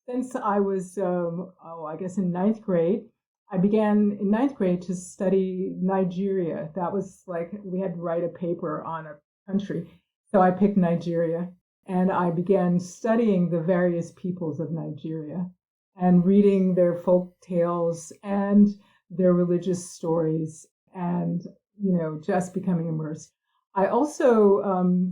since I was, I guess in 9th grade, I began in 9th grade to study Nigeria. That was like, we had to write a paper on a country. So I picked Nigeria. And I began studying the various peoples of Nigeria and reading their folk tales and their religious stories and, just becoming immersed. I also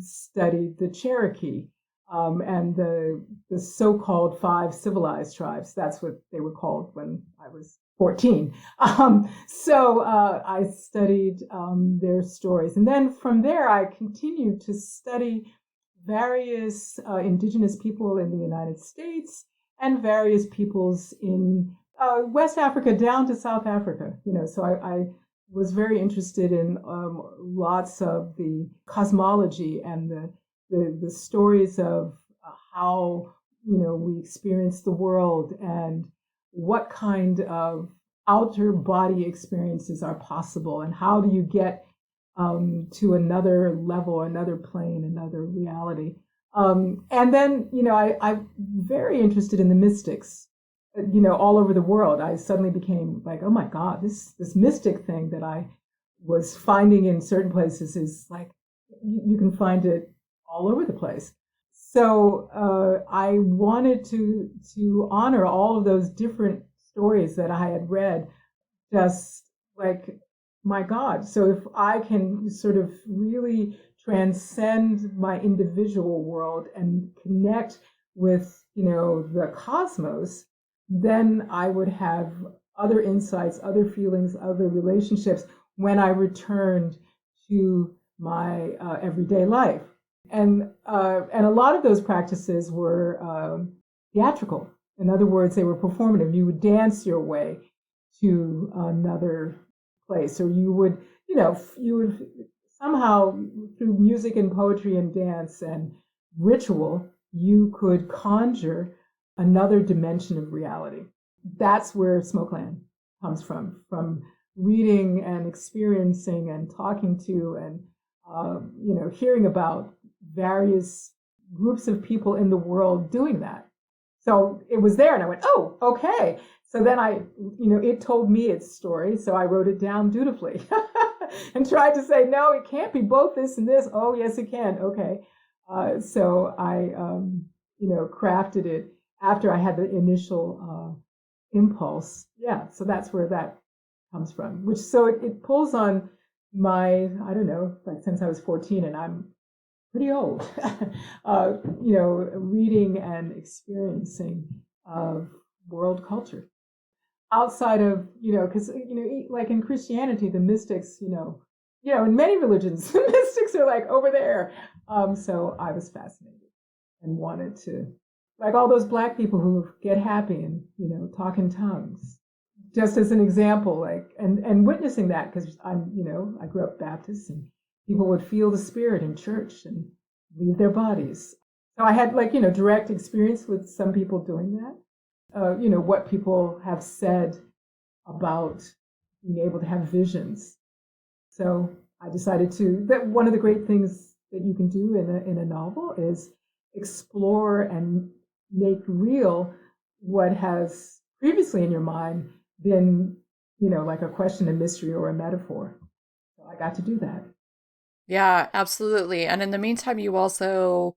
studied the Cherokee and the so-called 5 civilized tribes. That's what they were called when I was 14. So I studied their stories. And then from there, I continued to study various indigenous people in the United States and various peoples in West Africa down to South Africa. So I was very interested in lots of the cosmology and the stories of how we experience the world and what kind of outer body experiences are possible, and how do you get to another level, another plane, another reality. And then, I'm very interested in the mystics, all over the world. I suddenly became like, oh my God, this mystic thing that I was finding in certain places is like, you can find it all over the place. So I wanted to honor all of those different stories that I had read, just like, my God. So if I can sort of really transcend my individual world and connect with, the cosmos, then I would have other insights, other feelings, other relationships when I returned to my everyday life. And a lot of those practices were theatrical. In other words, they were performative. You would dance your way to another place, or you would somehow, through music and poetry and dance and ritual, you could conjure another dimension of reality. That's where Smokeland comes from reading and experiencing and talking to and hearing about various groups of people in the world doing that. So it was there, and I went, oh, okay. So then it told me its story, so I wrote it down dutifully and tried to say, no, it can't be both this and this. Oh, yes, it can. Okay. So I, crafted it after I had the initial impulse. Yeah, so that's where that comes from. It pulls on my, I don't know, like since I was 14, and I'm pretty old, reading and experiencing world culture. Outside of, because, like in Christianity, the mystics, in many religions, the mystics are like over there. So I was fascinated and wanted to, like all those Black people who get happy and, talk in tongues, just as an example, like, and witnessing that, because I grew up Baptist, and people would feel the Spirit in church and leave their bodies. So I had direct experience with some people doing that. What people have said about being able to have visions. So I decided that one of the great things that you can do in a novel is explore and make real what has previously in your mind been, like a question, a mystery, or a metaphor. So I got to do that. Yeah, absolutely. And in the meantime, you also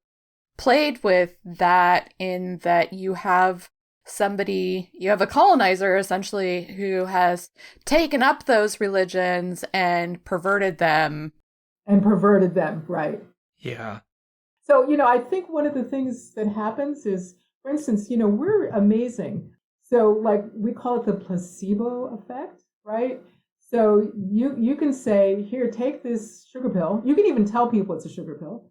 played with that in that you have a colonizer essentially who has taken up those religions and perverted them. Right. Yeah. So, I think one of the things that happens is, for instance, we're amazing. So like we call it the placebo effect, right? So you can say, here, take this sugar pill. You can even tell people it's a sugar pill,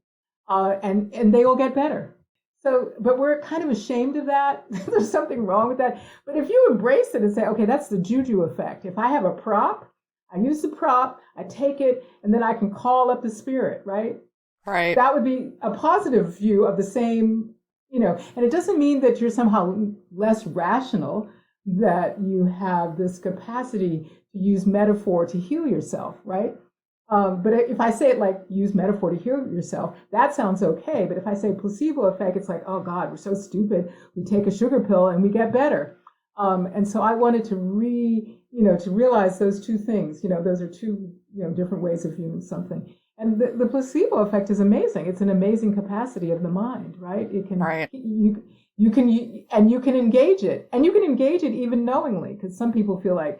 and they will get better. So, but we're kind of ashamed of that. There's something wrong with that. But if you embrace it and say, okay, that's the juju effect. If I have a prop, I use the prop, I take it, and then I can call up the spirit, right? Right. That would be a positive view of the same, and it doesn't mean that you're somehow less rational, that you have this capacity to use metaphor to heal yourself, right? But if I say it like use metaphor to heal yourself, that sounds okay. But if I say placebo effect, it's like, oh God, we're so stupid. We take a sugar pill and we get better. And so I wanted to to realize those two things. Those are two different ways of viewing something. And the placebo effect is amazing. It's an amazing capacity of the mind, right? It can, Right. you can engage it, and you can engage it even knowingly, because some people feel like,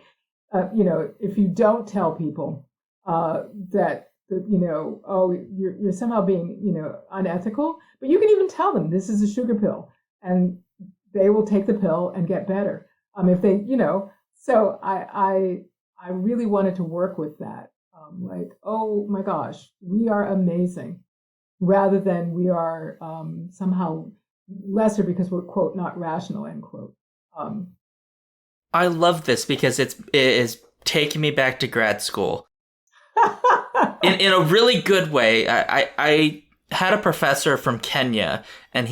if you don't tell people that oh, you're somehow being, unethical, but you can even tell them this is a sugar pill, and they will take the pill and get better. If they, so I really wanted to work with that. Like, oh my gosh, we are amazing, rather than we are somehow lesser because we're, quote, not rational, end quote. I love this because it is taking me back to grad school in a really good way. I had a professor from Kenya, and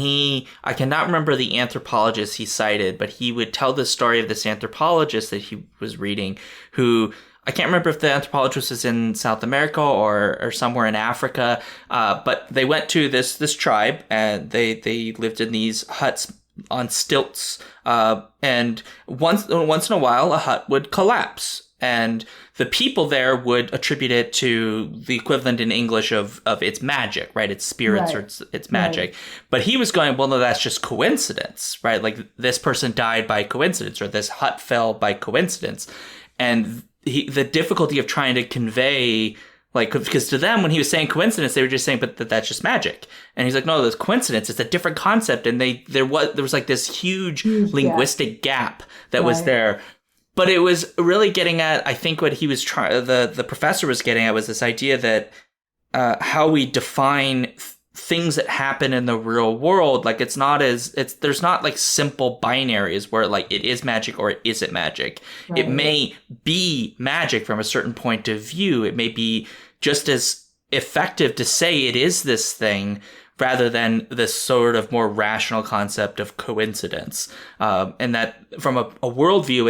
I cannot remember the anthropologist he cited, but he would tell the story of this anthropologist that he was reading, who, I can't remember if the anthropologist was in South America or somewhere in Africa, but they went to this tribe, and they lived in these huts on stilts, and once in a while a hut would collapse, and the people there would attribute it to the equivalent in English of its magic, right? Its spirits, right, or its magic. Right. But he was going, well, no, that's just coincidence, right? Like, this person died by coincidence, or this hut fell by coincidence. And the difficulty of trying to convey, like, because to them, when he was saying coincidence, they were just saying, but that's just magic. And he's like, no, there's coincidence. It's a different concept. And there was like this huge linguistic gap that was there. But it was really getting at, I think what he was trying, the professor was getting at, was this idea that how we define things that happen in the real world, like, there's not like simple binaries where, like, it is magic or it isn't magic. Right. It may be magic from a certain point of view. It may be just as effective to say it is this thing, rather than this sort of more rational concept of coincidence. And that from a worldview,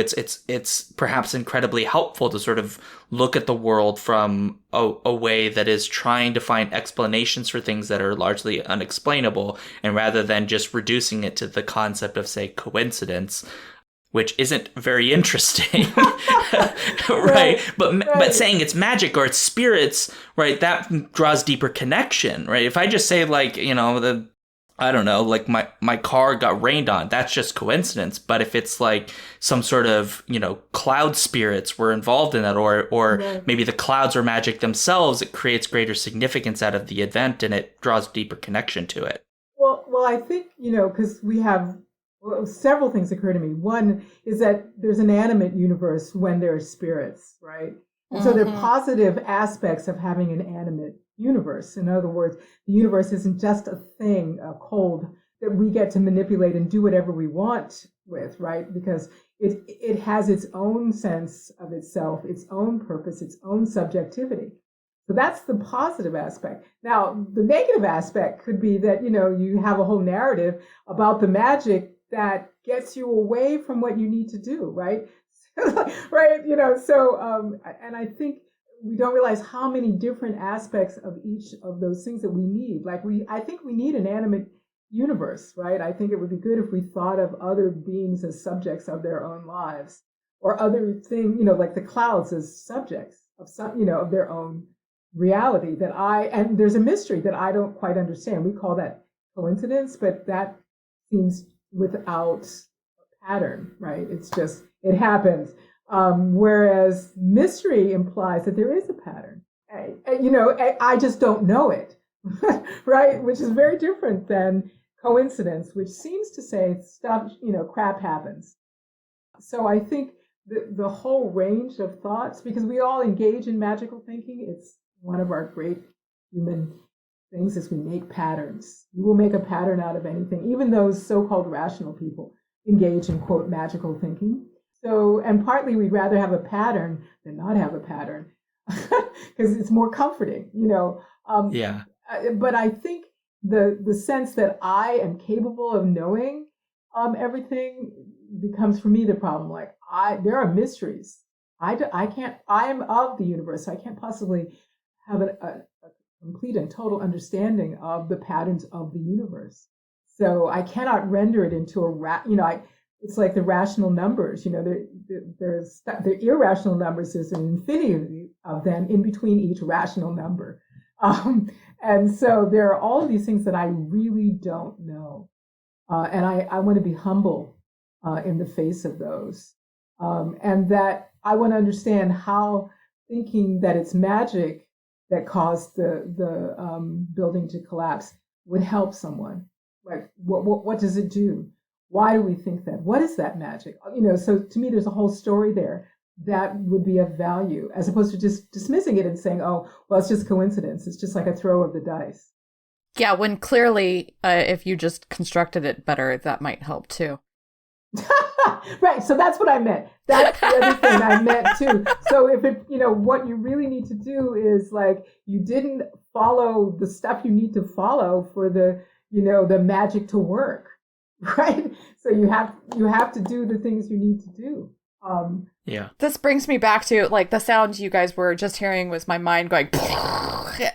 it's perhaps incredibly helpful to sort of look at the world from a way that is trying to find explanations for things that are largely unexplainable, and rather than just reducing it to the concept of, say, coincidence, which isn't very interesting, right? But saying it's magic or it's spirits, right, that draws deeper connection, right? If I just say, like, I don't know, like, my car got rained on, that's just coincidence. But if it's like some sort of, cloud spirits were involved in that, or maybe the clouds are magic themselves, it creates greater significance out of the event, and it draws deeper connection to it. Well, I think, because we have, several things occur to me. One is that there's an animate universe when there are spirits, right? And so there are positive aspects of having an animate universe. In other words, the universe isn't just a thing, a cold, that we get to manipulate and do whatever we want with, right? Because it has its own sense of itself, its own purpose, its own subjectivity. So that's the positive aspect. Now, the negative aspect could be that, you have a whole narrative about the magic that gets you away from what you need to do, right? Right? And I think we don't realize how many different aspects of each of those things that we need. Like, I think we need an animate universe, right? I think it would be good if we thought of other beings as subjects of their own lives, or other things, like the clouds as subjects of some, of their own reality and there's a mystery that I don't quite understand. We call that coincidence, but that seems without a pattern, right? It's just, it happens. Whereas mystery implies that there is a pattern. I just don't know it, right? Which is very different than coincidence, which seems to say stuff, crap happens. So I think the whole range of thoughts, because we all engage in magical thinking, it's one of our great human things is we make patterns. You will make a pattern out of anything. Even those so-called rational people engage in, quote, magical thinking. So, and partly we'd rather have a pattern than not have a pattern, because it's more comforting, But I think the sense that I am capable of knowing everything becomes for me the problem. Like, there are mysteries. I am of the universe, so I can't possibly have a complete and total understanding of the patterns of the universe. So I cannot render it into it's like the rational numbers, there's the irrational numbers, there's an infinity of them in between each rational number. And so there are all of these things that I really don't know. And I want to be humble in the face of those. And that I want to understand how thinking that it's magic that caused the building to collapse would help someone. Like, what does it do? Why do we think that? What is that magic? So to me, there's a whole story there that would be of value, as opposed to just dismissing it and saying, oh, well, it's just coincidence. It's just like a throw of the dice. Yeah, when clearly, if you just constructed it better, that might help too. Right. So that's what I meant. That's the other thing I meant too. So if it, what you really need to do is like, you didn't follow the stuff you need to follow for the magic to work. Right. So you have to do the things you need to do. Yeah. This brings me back to like the sound you guys were just hearing was my mind going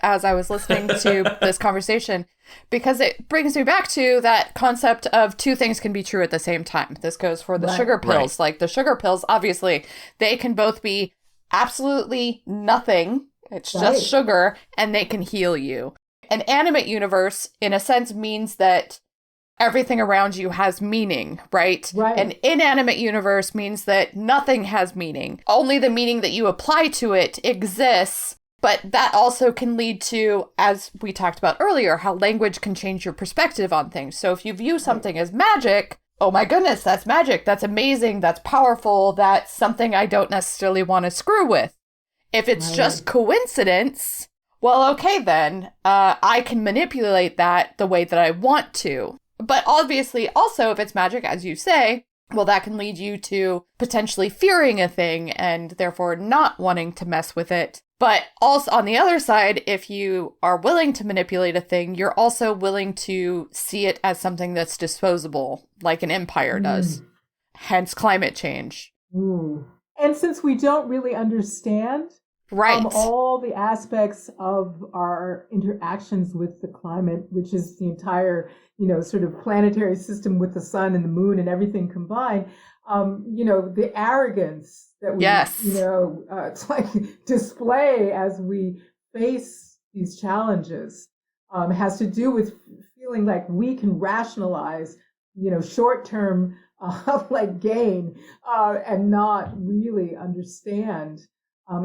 as I was listening to this conversation, because it brings me back to that concept of two things can be true at the same time. This goes for the sugar pills. Like the sugar pills, obviously, they can both be absolutely nothing. It's just sugar, and they can heal you. An animate universe, in a sense, means that everything around you has meaning, right? An inanimate universe means that nothing has meaning. Only the meaning that you apply to it exists. But that also can lead to, as we talked about earlier, how language can change your perspective on things. So if you view something as magic, oh my goodness, that's magic. That's amazing. That's powerful. That's something I don't necessarily want to screw with. If it's just coincidence, well, okay, then I can manipulate that the way that I want to. But obviously, also, if it's magic, as you say, well, that can lead you to potentially fearing a thing and therefore not wanting to mess with it. But also on the other side, if you are willing to manipulate a thing, you're also willing to see it as something that's disposable, like an empire does. Hence climate change. And since we don't really understand all the aspects of our interactions with the climate, which is the entire, sort of planetary system with the sun and the moon and everything combined, the arrogance that we, it's like display as we face these challenges has to do with feeling like we can rationalize, short-term like gain and not really understand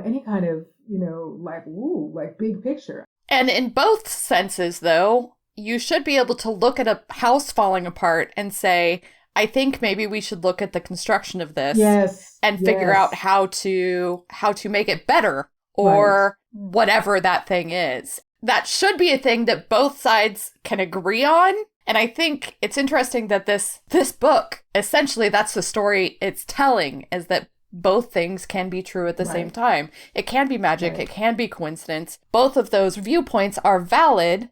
any kind of, like big picture. And in both senses, though, you should be able to look at a house falling apart and say, I think maybe we should look at the construction of this and figure out how to make it better or whatever that thing is. That should be a thing that both sides can agree on. And I think it's interesting that this book, essentially, that's the story it's telling, is that both things can be true at the same time. It can be magic. It can be coincidence. Both of those viewpoints are valid.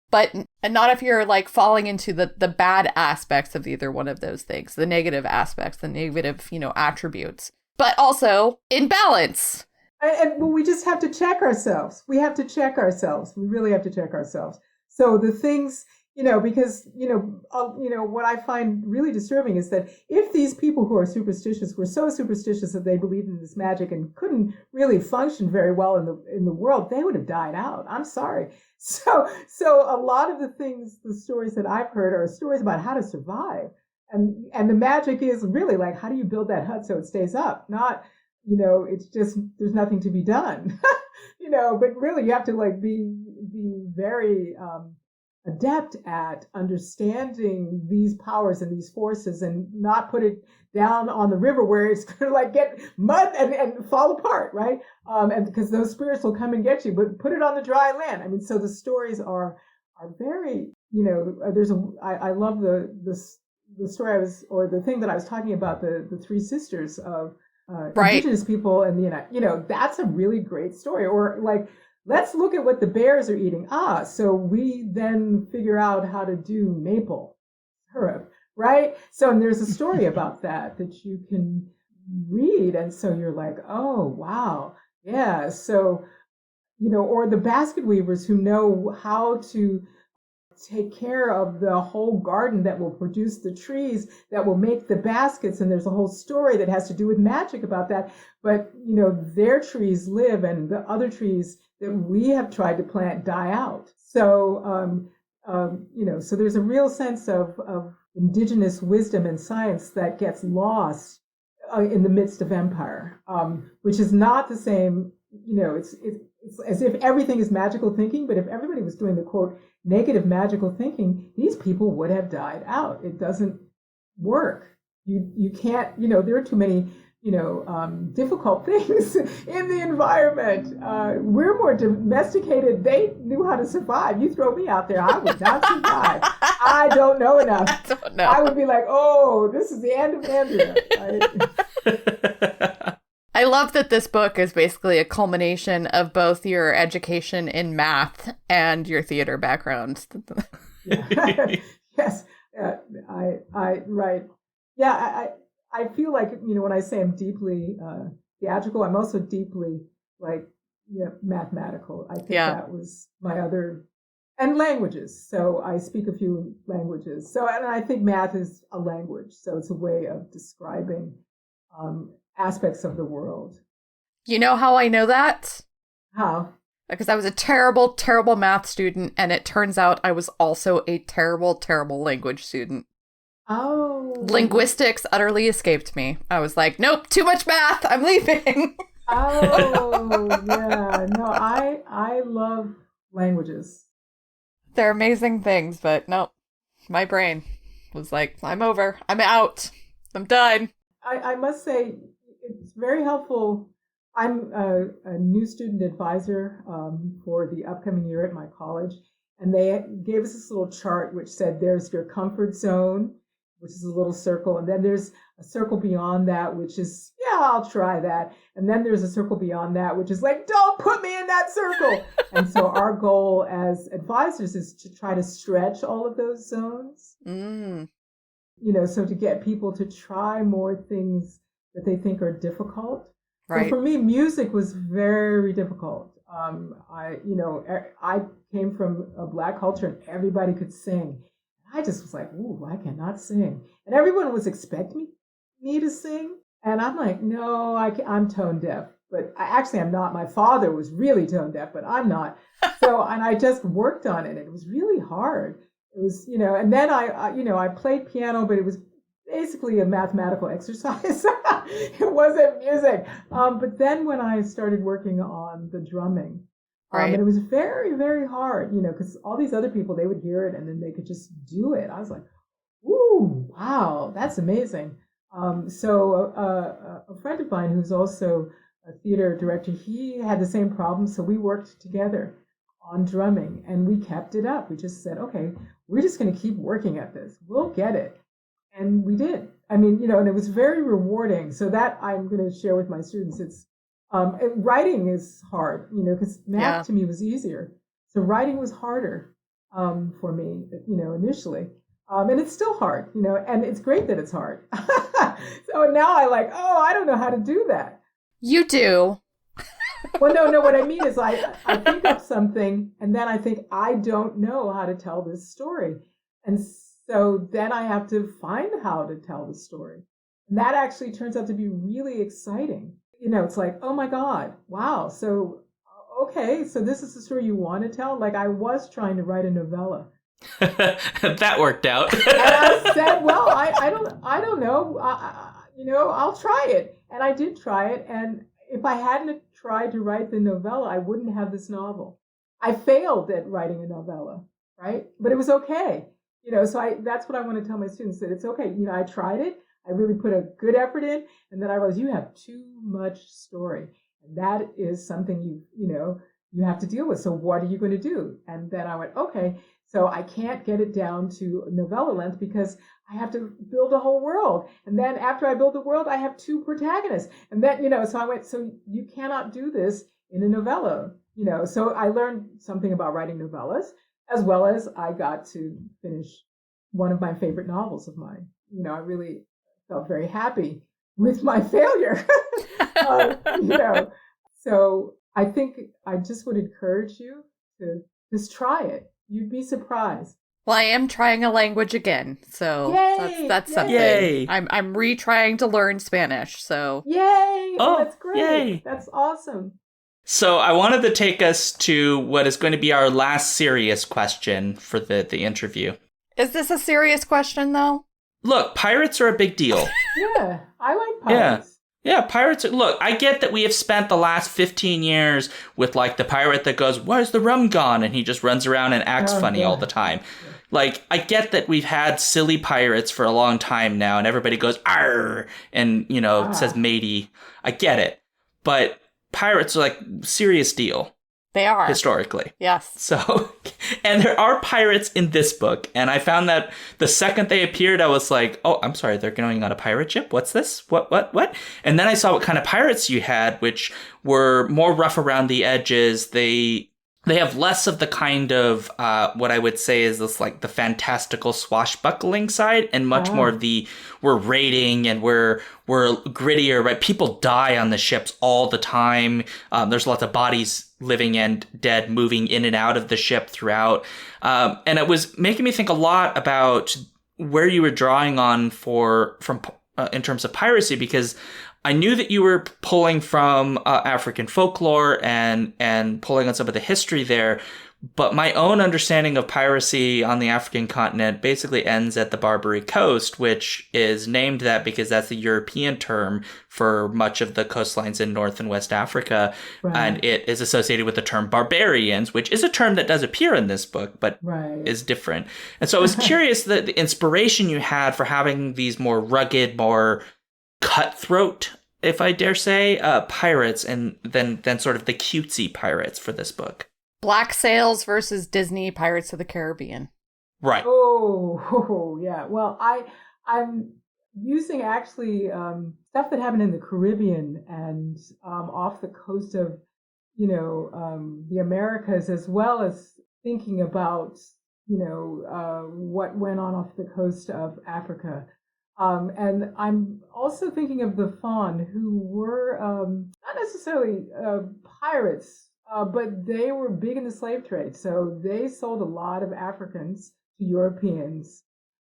But not if you're like falling into the bad aspects of either one of those things, the negative aspects, the negative, attributes, but also in balance. And we just have to check ourselves. We have to check ourselves. We really have to check ourselves. So the things, because, what I find really disturbing is that if these people who are superstitious were so superstitious that they believed in this magic and couldn't really function very well in the world, they would have died out. I'm sorry. So a lot of the stories that I've heard are stories about how to survive. And the magic is really like, how do you build that hut so it stays up? Not, it's just, there's nothing to be done, but really you have to like be very, adept at understanding these powers and these forces and not put it down on the river where it's going to like get mud and fall apart, right? And because those spirits will come and get you, but put it on the dry land. I mean, so the stories are very, I love the story the thing that I was talking about, the three sisters of indigenous people and that's a really great story. Or like, let's look at what the bears are eating. So we then figure out how to do maple syrup, right? So and there's a story about that you can read. And so you're like, oh, wow. Yeah. So, or the basket weavers who know how to take care of the whole garden that will produce the trees that will make the baskets. And there's a whole story that has to do with magic about that. But, their trees live and the other trees that we have tried to plant die out. So, so there's a real sense of indigenous wisdom and science that gets lost in the midst of empire, which is not the same. It's as if everything is magical thinking, but if everybody was doing the quote negative magical thinking, these people would have died out. It doesn't work. You can't. There are too many difficult things in the environment. We're more domesticated. They knew how to survive. You throw me out there, I would not survive. I don't know enough. I don't know. I would be like, oh, this is the end of Andrea. I love that this book is basically a culmination of both your education in math and your theater background. Yes. Right. Yeah, I feel like, when I say I'm deeply theatrical, I'm also deeply mathematical. I think that was my other, and languages. So I speak a few languages. So, and I think math is a language. So it's a way of describing aspects of the world. You know how I know that? How? Because I was a terrible, terrible math student, and it turns out I was also a terrible, terrible language student. Oh. Linguistics utterly escaped me. I was like, nope, too much math. I'm leaving. Oh, yeah. No, I love languages. They're amazing things, but nope. My brain was like, I'm over. I'm out. I'm done. I must say, it's very helpful. I'm a new student advisor for the upcoming year at my college, and they gave us this little chart which said there's your comfort zone, which is a little circle, and then there's a circle beyond that, which is, yeah, I'll try that. And then there's a circle beyond that, which is like, don't put me in that circle. And so our goal as advisors is to try to stretch all of those zones. So to get people to try more things that they think are difficult. Right. So for me, music was very difficult. I came from a Black culture and everybody could sing. I just was like, ooh, I cannot sing. And everyone was expecting me to sing. And I'm like, no, I'm tone deaf. But I'm not. My father was really tone deaf, but I'm not. So, and I just worked on it. It was really hard. It was, and then I played piano, but it was basically a mathematical exercise. It wasn't music. But then when I started working on the drumming, and it was very, very hard, because all these other people, they would hear it and then they could just do it. I was like, ooh, wow, that's amazing. So a friend of mine who's also a theater director, he had the same problem. So we worked together on drumming and we kept it up. We just said, okay, we're just going to keep working at this. We'll get it. And we did. I mean, and it was very rewarding. So that I'm going to share with my students. It's writing is hard, because math to me was easier. So writing was harder for me, initially. And it's still hard, and it's great that it's hard. So now I don't know how to do that. You do. Well, no, what I mean is I think of something and then I think I don't know how to tell this story. And so then I have to find how to tell the story. And that actually turns out to be really exciting. It's like, oh my God, wow. So, okay, so this is the story you want to tell? Like I was trying to write a novella. That worked out. And I said, well, I don't know. I'll try it. And I did try it. And if I hadn't tried to write the novella, I wouldn't have this novel. I failed at writing a novella, right? But it was okay. So that's what I want to tell my students, that it's okay. I tried it. I really put a good effort in. And then I realized you have too much story. And that is something you have to deal with. So what are you going to do? And then I went, okay, so I can't get it down to novella length because I have to build a whole world. And then after I build the world, I have two protagonists. And then, so I went, so you cannot do this in a novella, So I learned something about writing novellas, as well as I got to finish one of my favorite novels of mine. I really felt very happy with my failure, So I think I just would encourage you to just try it. You'd be surprised. Well, I am trying a language again, so Yay! that's something. Yay! I'm retrying to learn Spanish, so Yay! Oh, That's great. yay. That's awesome. So I wanted to take us to what is going to be our last serious question for the interview. is this a serious question, though? Look, pirates are a big deal. Yeah, I like pirates. Yeah, pirates are... Look, I get that we have spent the last 15 years with, like, the pirate that goes, "Where's the rum gone?" And he just runs around and acts funny all the time. Like, I get that we've had silly pirates for a long time now, and everybody goes, "Arr!" and, says matey. I get it. But pirates are, like, serious deal. They are. Historically. Yes. So, and there are pirates in this book. And I found that the second they appeared, I was like, oh, I'm sorry, they're going on a pirate ship? What's this? What? And then I saw what kind of pirates you had, which were more rough around the edges. They have less of the kind of, what I would say is this, like, the fantastical swashbuckling side, and much more of the, we're raiding and we're grittier, right? People die on the ships all the time. There's lots of bodies, living and dead, moving in and out of the ship throughout. And it was making me think a lot about where you were drawing on from in terms of piracy, because I knew that you were pulling from African folklore and pulling on some of the history there, but my own understanding of piracy on the African continent basically ends at the Barbary Coast, which is named that because that's the European term for much of the coastlines in North and West Africa, and it is associated with the term barbarians, which is a term that does appear in this book, but is different. And so I was curious that the inspiration you had for having these more rugged, more cutthroat, if I dare say, pirates, and then sort of the cutesy pirates for this book. Black Sails versus Disney Pirates of the Caribbean. Right. Oh, yeah. Well, I'm using actually stuff that happened in the Caribbean and off the coast of, the Americas, as well as thinking about, what went on off the coast of Africa. And I'm also thinking of the Fawn, who were not necessarily pirates, but they were big in the slave trade. So they sold a lot of Africans to Europeans,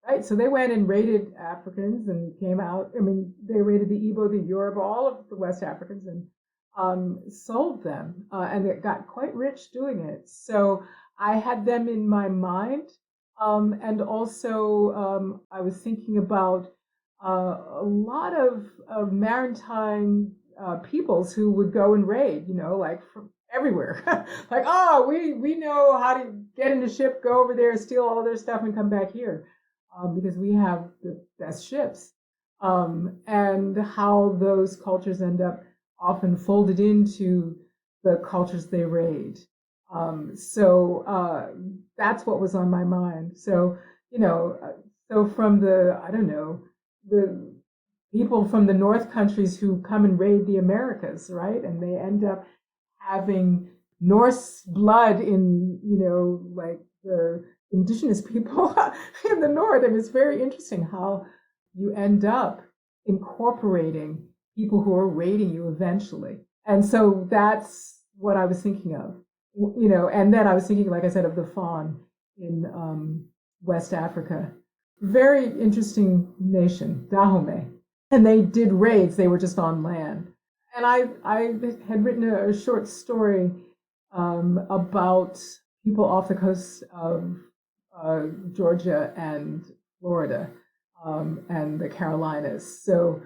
right? So they went and raided Africans and came out. I mean, they raided the Igbo, the Yoruba, all of the West Africans, and sold them. And they got quite rich doing it. So I had them in my mind. And also, I was thinking about a lot of maritime peoples who would go and raid, like from everywhere. Like, oh, we know how to get in the ship, go over there, steal all their stuff, and come back here because we have the best ships. And how those cultures end up often folded into the cultures they raid. So that's what was on my mind. So, so from the people from the North countries who come and raid the Americas, right? And they end up having Norse blood in, like the indigenous people in the North. And it's very interesting how you end up incorporating people who are raiding you eventually. And so that's what I was thinking of, and then I was thinking, like I said, of the Fawn in West Africa. Very interesting nation, Dahomey. And they did raids, they were just on land. And I had written a short story about people off the coast of Georgia and Florida and the Carolinas. So,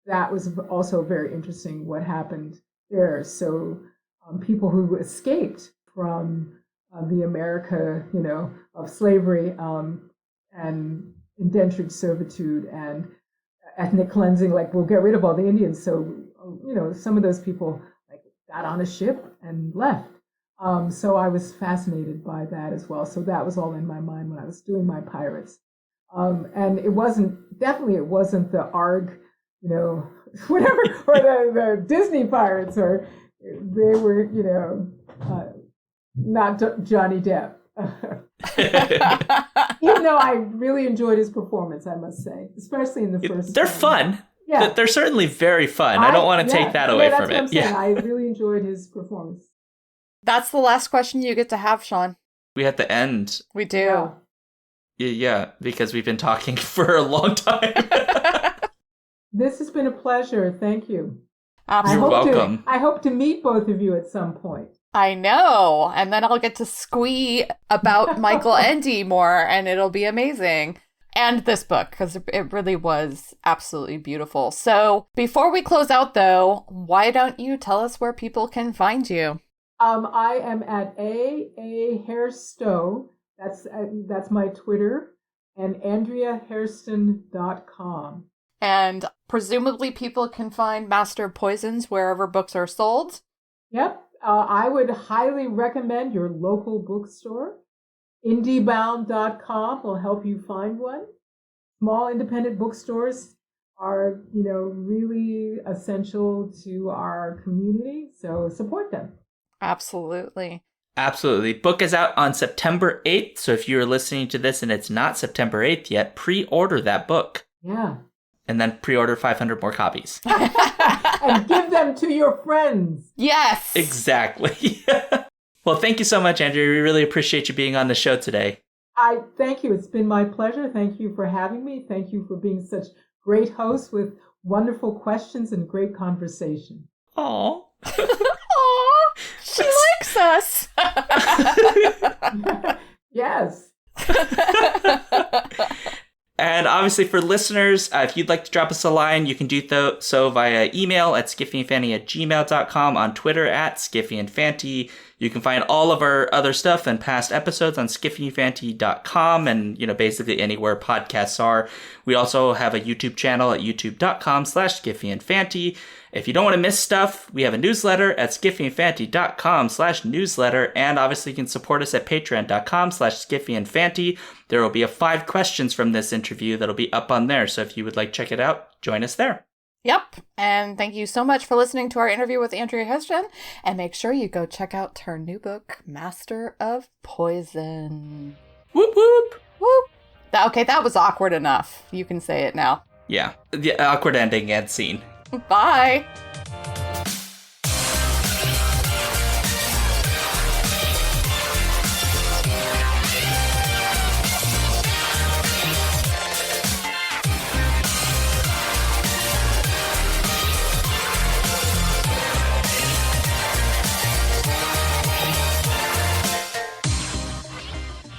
that was also very interesting what happened there. So people who escaped from the America, of slavery and indentured servitude and ethnic cleansing, like we'll get rid of all the Indians. So, some of those people like got on a ship and left. So I was fascinated by that as well. So that was all in my mind when I was doing my pirates. And it wasn't the ARG, whatever, or the Disney pirates, or they were, not Johnny Depp. Even though I really enjoyed his performance, I must say, especially in the first. They're fun. Yeah, they're certainly very fun. I don't want to take that away from it. Yeah, I really enjoyed his performance. That's the last question you get to have, Sean. We have to end. We do. Yeah, because we've been talking for a long time. This has been a pleasure. Thank you. Absolutely. You're welcome. I hope to meet both of you at some point. I know. And then I'll get to squee about Michael Ende more, and it'll be amazing. And this book, because it really was absolutely beautiful. So before we close out, though, why don't you tell us where people can find you? I am at a.k.a. Hairston. That's my Twitter. And AndreaHairston.com. And presumably people can find Master of Poisons wherever books are sold? Yep. I would highly recommend your local bookstore. Indiebound.com will help you find one. Small independent bookstores are, really essential to our community, so support them. Absolutely. Absolutely. Book is out on September 8th, so if you're listening to this and it's not September 8th yet, pre-order that book. Yeah. And then pre-order 500 more copies. And give them to your friends. Yes. Exactly. Well, thank you so much, Andrea. We really appreciate you being on the show today. I thank you. It's been my pleasure. Thank you for having me. Thank you for being such great hosts with wonderful questions and great conversation. Aw. Aw, she likes us. Yes. And obviously for listeners, if you'd like to drop us a line, you can do so via email at skiffyandfanty@gmail.com, on Twitter at skiffyandfanty. You can find all of our other stuff and past episodes on skiffyandfanty.com and, basically anywhere podcasts are. We also have a YouTube channel at youtube.com/skiffyandfanty. If you don't want to miss stuff, we have a newsletter at skiffyandfanty.com/newsletter. And obviously you can support us at patreon.com/skiffyandfanty. There will be 5 questions from this interview that'll be up on there. So if you would like to check it out, join us there. Yep. And thank you so much for listening to our interview with Andrea Hairston. And make sure you go check out her new book, Master of Poison. Whoop, whoop. Whoop. Okay, that was awkward enough. You can say it now. Yeah, the awkward ending and scene. Bye.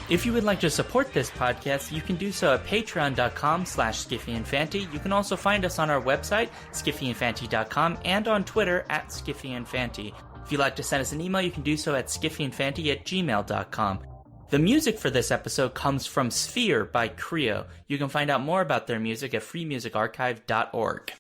If you would like to support this podcast, you can do so at patreon.com/skiffyandfanty. You can also find us on our website, skiffyandfanty.com, and on Twitter at skiffyandfanty. If you'd like to send us an email, you can do so at skiffyandfanty@gmail.com. The music for this episode comes from Sphere by Creo. You can find out more about their music at freemusicarchive.org.